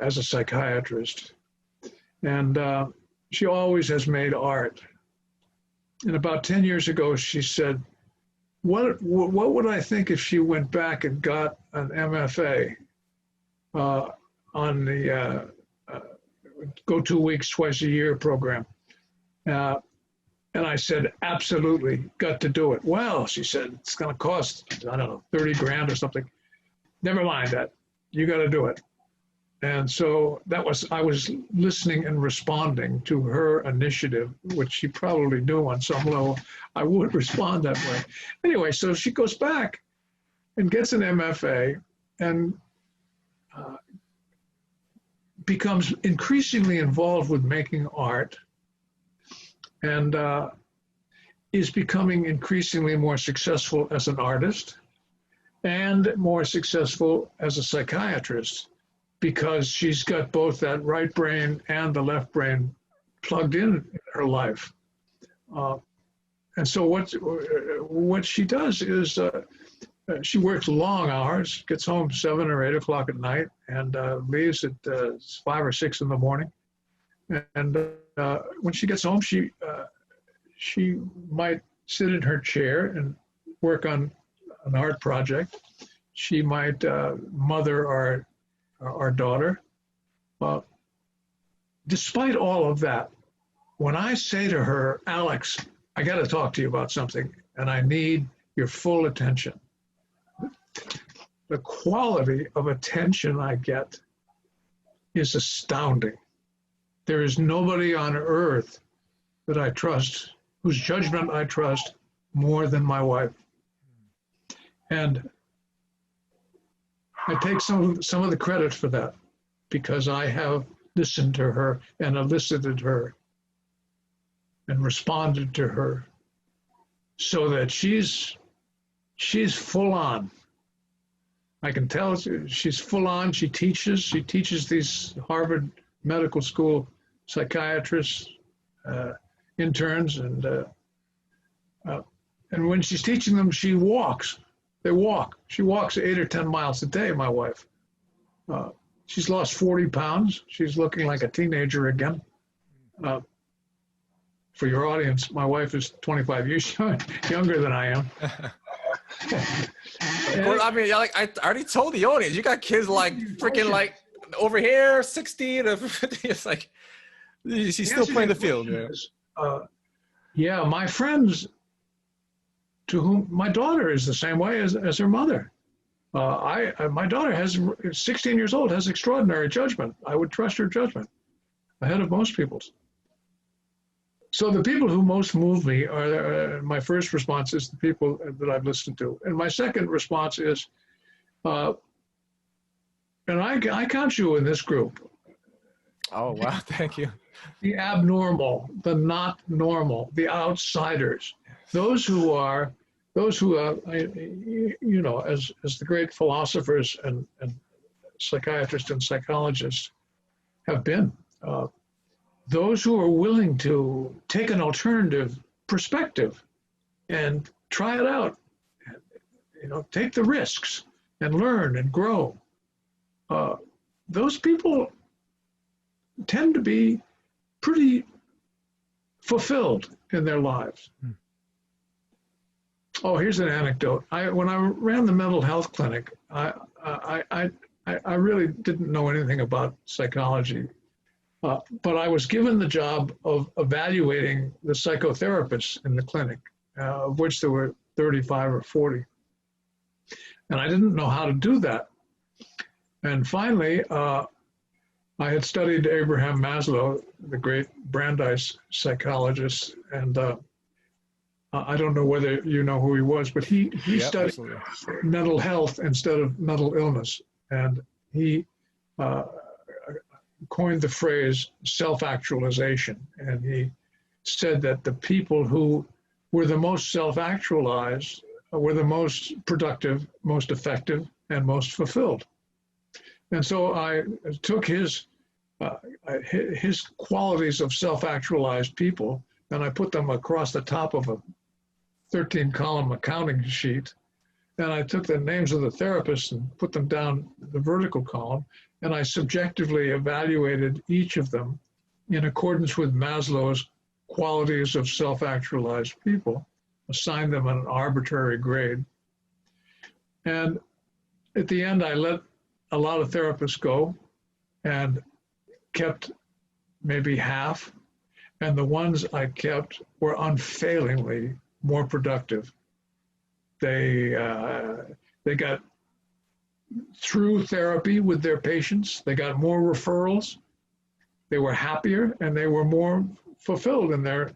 as a psychiatrist. And she always has made art. And about 10 years ago, she said, what would I think if she went back and got an MFA on the go 2 weeks, twice a year program? And I said, absolutely, got to do it. Well, she said, it's going to cost, I don't know, 30 grand or something. Never mind that. You got to do it. And so I was listening and responding to her initiative, which she probably knew on some level I would respond that way. Anyway, so she goes back and gets an MFA and becomes increasingly involved with making art and is becoming increasingly more successful as an artist and more successful as a psychiatrist, because she's got both that right brain and the left brain plugged in her life. so what she does is she works long hours, gets home 7 or 8 o'clock at night, and leaves at 5 or 6 in the morning. And when she gets home, she might sit in her chair and work on an art project. She might mother our daughter. Despite all of that, when I say to her, Alex, I got to talk to you about something, and I need your full attention, the quality of attention I get is astounding. There is nobody on earth that I trust, whose judgment I trust more than my wife. And I take some of the credit for that, because I have listened to her and elicited her and responded to her, so that she's full on. I can tell she's full on. She teaches these Harvard Medical School psychiatrists, interns, and when she's teaching them, she walks. They walk. She walks 8 or 10 miles a day, my wife. She's lost 40 pounds. She's looking like a teenager again. For your audience, my wife is 25 years younger than I am. Of course, I mean, like I already told the audience, you got kids like freaking like over here, 60 to 50. It's like she's still playing the field. Yeah, my friends, to whom my daughter is the same way as her mother. My daughter is 16 years old, has extraordinary judgment. I would trust her judgment ahead of most people's. So the people who most move me are, my first response is the people that I've listened to. And my second response is, and I count you in this group. Oh, wow. Thank you. The abnormal, the not normal, the outsiders, those who you know, as the great philosophers and psychiatrists and psychologists have been, those who are willing to take an alternative perspective and try it out, you know, take the risks and learn and grow. Those people tend to be pretty fulfilled in their lives. Oh, here's an anecdote. When I ran the mental health clinic, I really didn't know anything about psychology. But I was given the job of evaluating the psychotherapists in the clinic, of which there were 35 or 40. And I didn't know how to do that. And finally, I had studied Abraham Maslow, the great Brandeis psychologist, and I don't know whether you know who he was, but he studied absolutely. Mental health instead of mental illness. And he coined the phrase self-actualization. And he said that the people who were the most self-actualized were the most productive, most effective, and most fulfilled. And so I took his qualities of self-actualized people, and I put them across the top of a 13-column accounting sheet. And I took the names of the therapists and put them down the vertical column, and I subjectively evaluated each of them in accordance with Maslow's qualities of self-actualized people, assigned them an arbitrary grade. And at the end, I let a lot of therapists go and kept maybe half. And the ones I kept were unfailingly more productive. They got through therapy with their patients. They got more referrals. They were happier and they were more fulfilled in their.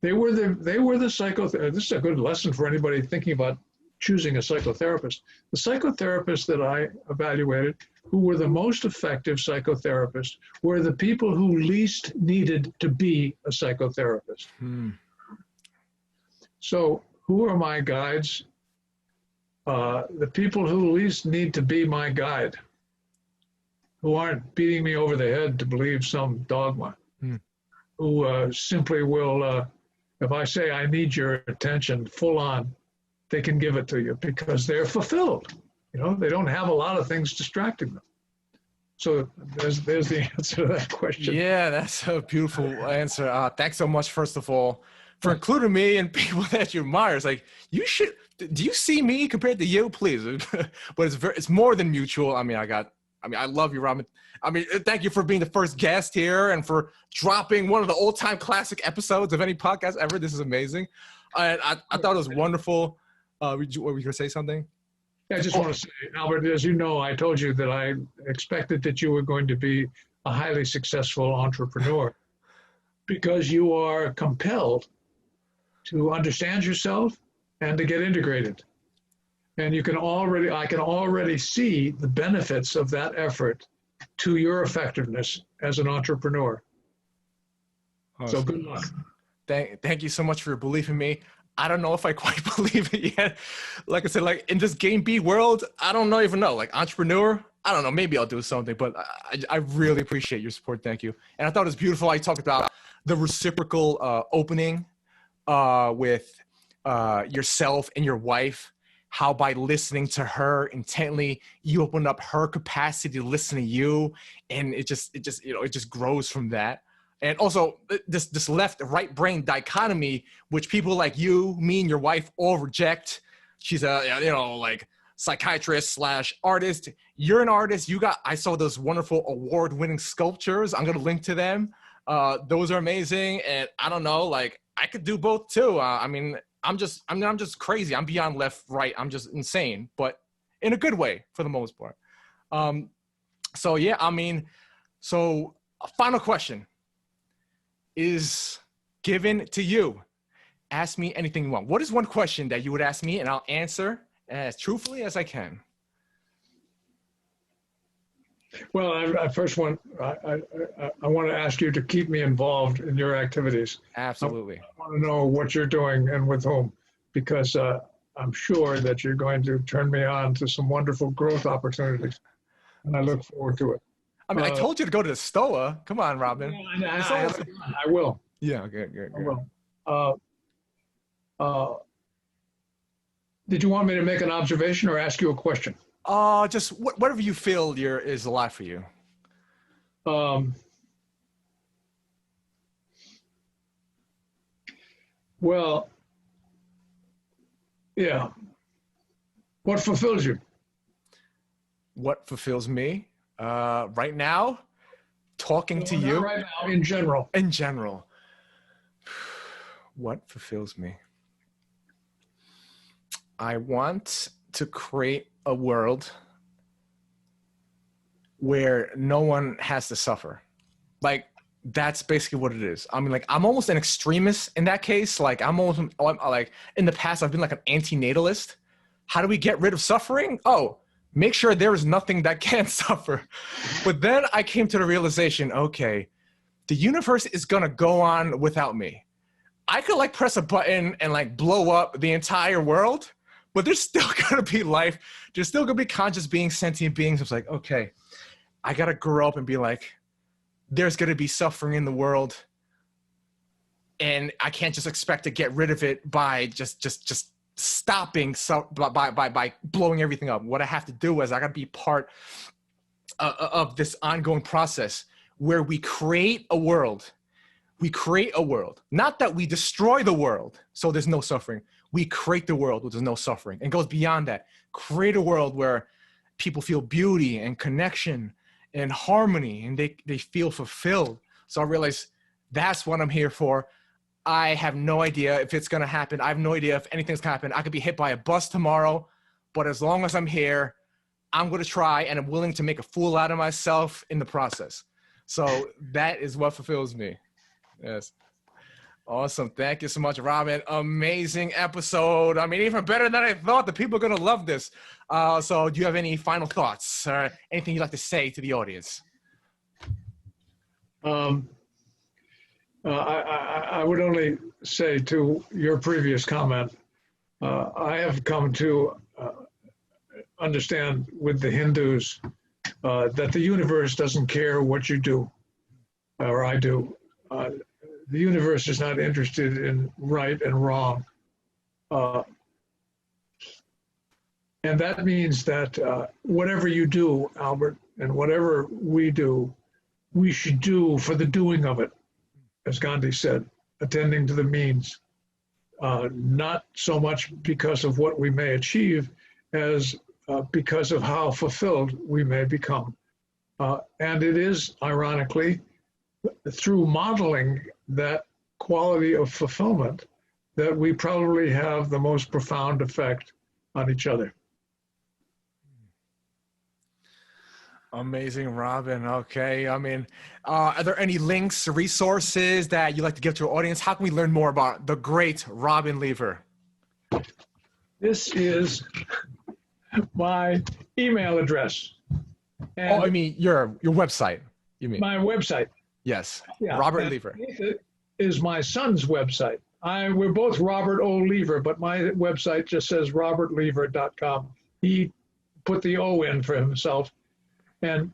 They were the psychotherapist. This is a good lesson for anybody thinking about choosing a psychotherapist. The psychotherapists that I evaluated, who were the most effective psychotherapists, were the people who least needed to be a psychotherapist. So who are my guides? The people who least need to be my guide, who aren't beating me over the head to believe some dogma, who simply will If I say I need your attention full on, they can give it to you because they're fulfilled. You know, they don't have a lot of things distracting them. So there's the answer to that question. Yeah, that's a beautiful answer. Thanks so much, first of all, for including me and people that you admire. It's like, you should, do you see me compared to you? Please. But it's more than mutual. I love you, Robin. Thank you for being the first guest here and for dropping one of the old-time classic episodes of any podcast ever. This is amazing. I thought it was wonderful. Were you going to say something? I just want to say, Albert, as you know, I told you that I expected that you were going to be a highly successful entrepreneur because you are compelled to understand yourself and to get integrated. And I can already see the benefits of that effort to your effectiveness as an entrepreneur. Awesome. So good luck. Thank you so much for your belief in me. I don't know if I quite believe it yet. Like I said, like in this game B world, I don't even know. Like entrepreneur, I don't know. Maybe I'll do something, but I really appreciate your support. Thank you. And I thought it was beautiful. I talked about the reciprocal opening with yourself and your wife. How by listening to her intently, you open up her capacity to listen to you, and it just grows from that. And also this left-right brain dichotomy, which people like you, me, and your wife all reject. She's a like psychiatrist / artist. You're an artist. I saw those wonderful award-winning sculptures. I'm gonna link to them. Those are amazing. And I don't know, like I could do both too. I'm just crazy. I'm beyond left, right. I'm just insane, but in a good way for the most part. So a final question is given to you. Ask me anything you want. What is one question that you would ask me and I'll answer as truthfully as I can? Well, I want to ask you to keep me involved in your activities. Absolutely. I want to know what you're doing and with whom, because I'm sure that you're going to turn me on to some wonderful growth opportunities, and I look forward to it. I told you to go to the STOA. Come on, Robin. I will. Yeah, good. I will. Did you want me to make an observation or ask you a question? Just whatever you feel is a lot for you. Well, yeah. What fulfills you? What fulfills me? Right now, talking to you. Right now, in general. In general. What fulfills me? I want to create a world where no one has to suffer. Like, that's basically what it is. I'm almost an extremist in that case. Like, in the past, I've been like an anti-natalist. How do we get rid of suffering? Oh, make sure there is nothing that can't suffer. But then I came to the realization, okay, the universe is gonna go on without me. I could like press a button and like blow up the entire world, but there's still gonna be life. There's still gonna be conscious beings, sentient beings. It's like, okay, I gotta grow up and be like, there's gonna be suffering in the world, and I can't just expect to get rid of it by just stopping by blowing everything up. What I have to do is I gotta be part of this ongoing process where we create a world. We create a world, not that we destroy the world so there's no suffering. We create the world where there's no suffering, and goes beyond that. Create a world where people feel beauty and connection and harmony, and they feel fulfilled. So I realized that's what I'm here for. I have no idea if it's gonna happen. I have no idea if anything's gonna happen. I could be hit by a bus tomorrow, but as long as I'm here, I'm gonna try, and I'm willing to make a fool out of myself in the process. So that is what fulfills me. Yes. Awesome. Thank you so much, Robin. Amazing episode. Even better than I thought. The people are going to love this. So do you have any final thoughts or anything you'd like to say to the audience? I would only say to your previous comment, I have come to understand with the Hindus that the universe doesn't care what you do or I do. the universe is not interested in right and wrong. And that means that whatever you do, Albert, and whatever we do, we should do for the doing of it, as Gandhi said, attending to the means, not so much because of what we may achieve as because of how fulfilled we may become. And it is, ironically, through modeling that quality of fulfillment that we probably have the most profound effect on each other. Amazing, Robin. Okay. I mean, are there any links, resources that you'd like to give to our audience? How can we learn more about the great Robin Lever? This is my email address. And I mean, your website, you mean? my website. Yes. Yeah, Robert and Lever. it is my son's website. We're both Robert O. Lever, but my website just says robertlever.com. He put the O in for himself. And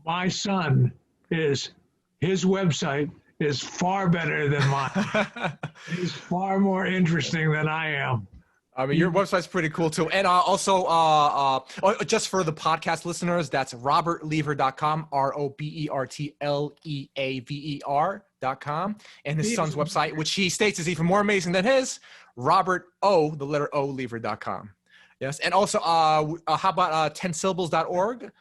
my son his website is far better than mine. He's far more interesting than I am. I mean, your website's pretty cool too. And also, just for the podcast listeners, that's robertlever.com, robertleaver.com. And his son's website, which he states is even more amazing than his, robertlever.com. Yes. And also, how about 10syllables.org?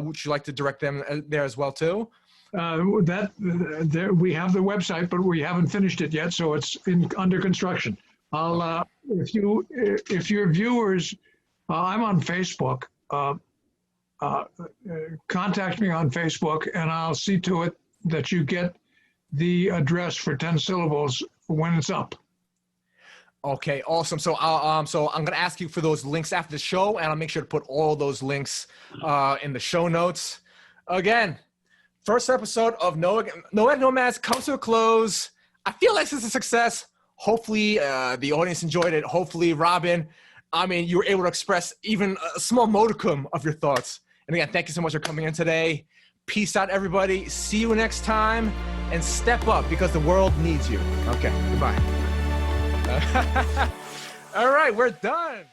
Would you like to direct them there as well too? We have the website, but we haven't finished it yet, so it's under construction. I'll if your viewers, I'm on Facebook. Contact me on Facebook, and I'll see to it that you get the address for 10 syllables when it's up. Okay, awesome. So, I'm going to ask you for those links after the show, and I'll make sure to put all those links in the show notes. Again, first episode of Noetic Nomads comes to a close. I feel like this is a success. Hopefully, the audience enjoyed it. Hopefully, Robin, I mean, you were able to express even a small modicum of your thoughts. And again, thank you so much for coming in today. Peace out, everybody. See you next time, and step up because the world needs you. Okay, goodbye. All right, we're done.